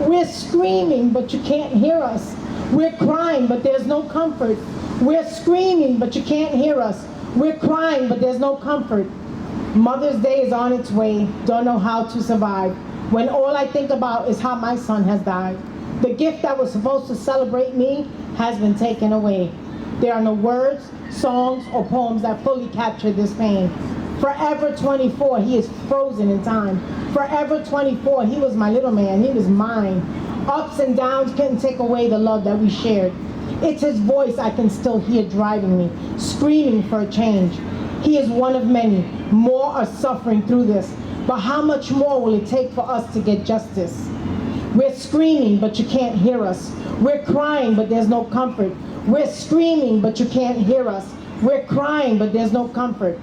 We're screaming, but you can't hear us. We're crying, but there's no comfort. We're screaming, but you can't hear us. We're crying, but there's no comfort. Mother's Day is on its way, don't know how to survive, when all I think about is how my son has died. The gift that was supposed to celebrate me has been taken away. There are no words, songs, or poems that fully capture this pain. Forever 24, he is frozen in time. Forever 24, he was my little man, he was mine. Ups and downs couldn't take away the love that we shared. It's his voice I can still hear driving me, screaming for a change. He is one of many. More are suffering through this. But how much more will it take for us to get justice? We're screaming, but you can't hear us. We're crying, but there's no comfort. We're screaming, but you can't hear us. We're crying, but there's no comfort.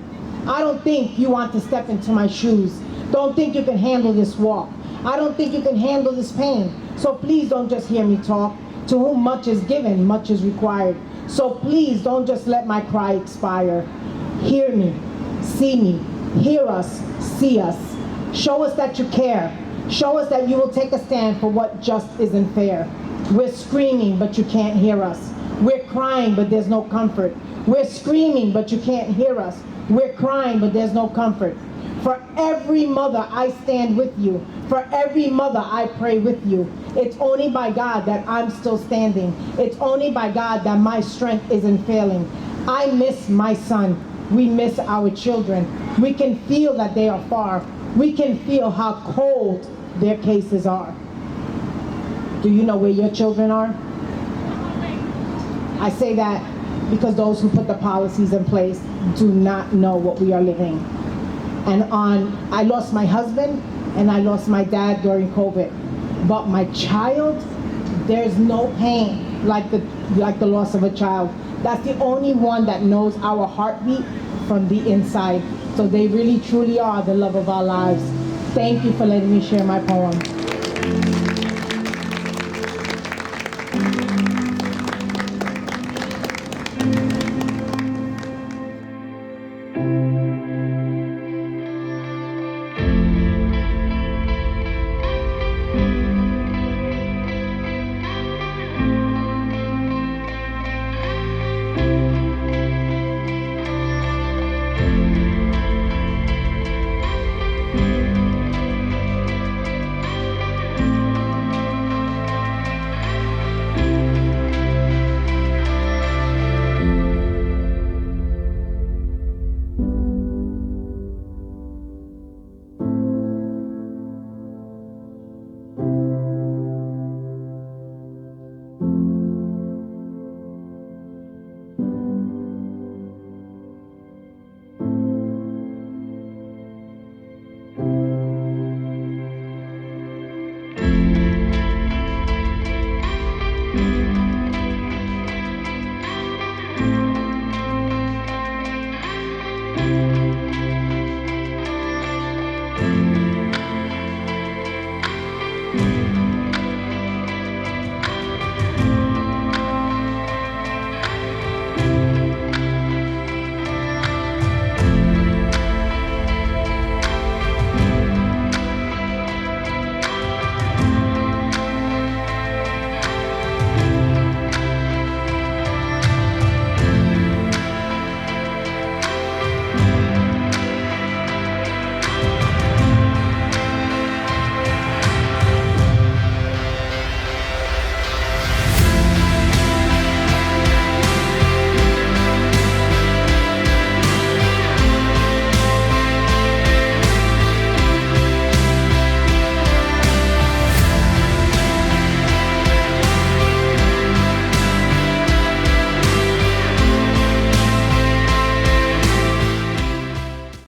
I don't think you want to step into my shoes. Don't think you can handle this walk. I don't think you can handle this pain. So please don't just hear me talk. To whom much is given, much is required. So please don't just let my cry expire. Hear me, see me, hear us, see us. Show us that you care. Show us that you will take a stand for what just isn't fair. We're screaming, but you can't hear us. We're crying, but there's no comfort. We're screaming, but you can't hear us. We're crying, but there's no comfort. For every mother, I stand with you. For every mother, I pray with you. It's only by God that I'm still standing. It's only by God that my strength isn't failing. I miss my son. We miss our children. We can feel that they are far. We can feel how cold their cases are. Do you know where your children are? I say that because those who put the policies in place do not know what we are living. And I lost my husband and I lost my dad during COVID. But my child, there's no pain like the loss of a child. That's the only one that knows our heartbeat from the inside. So they really truly are the love of our lives. Thank you for letting me share my poem.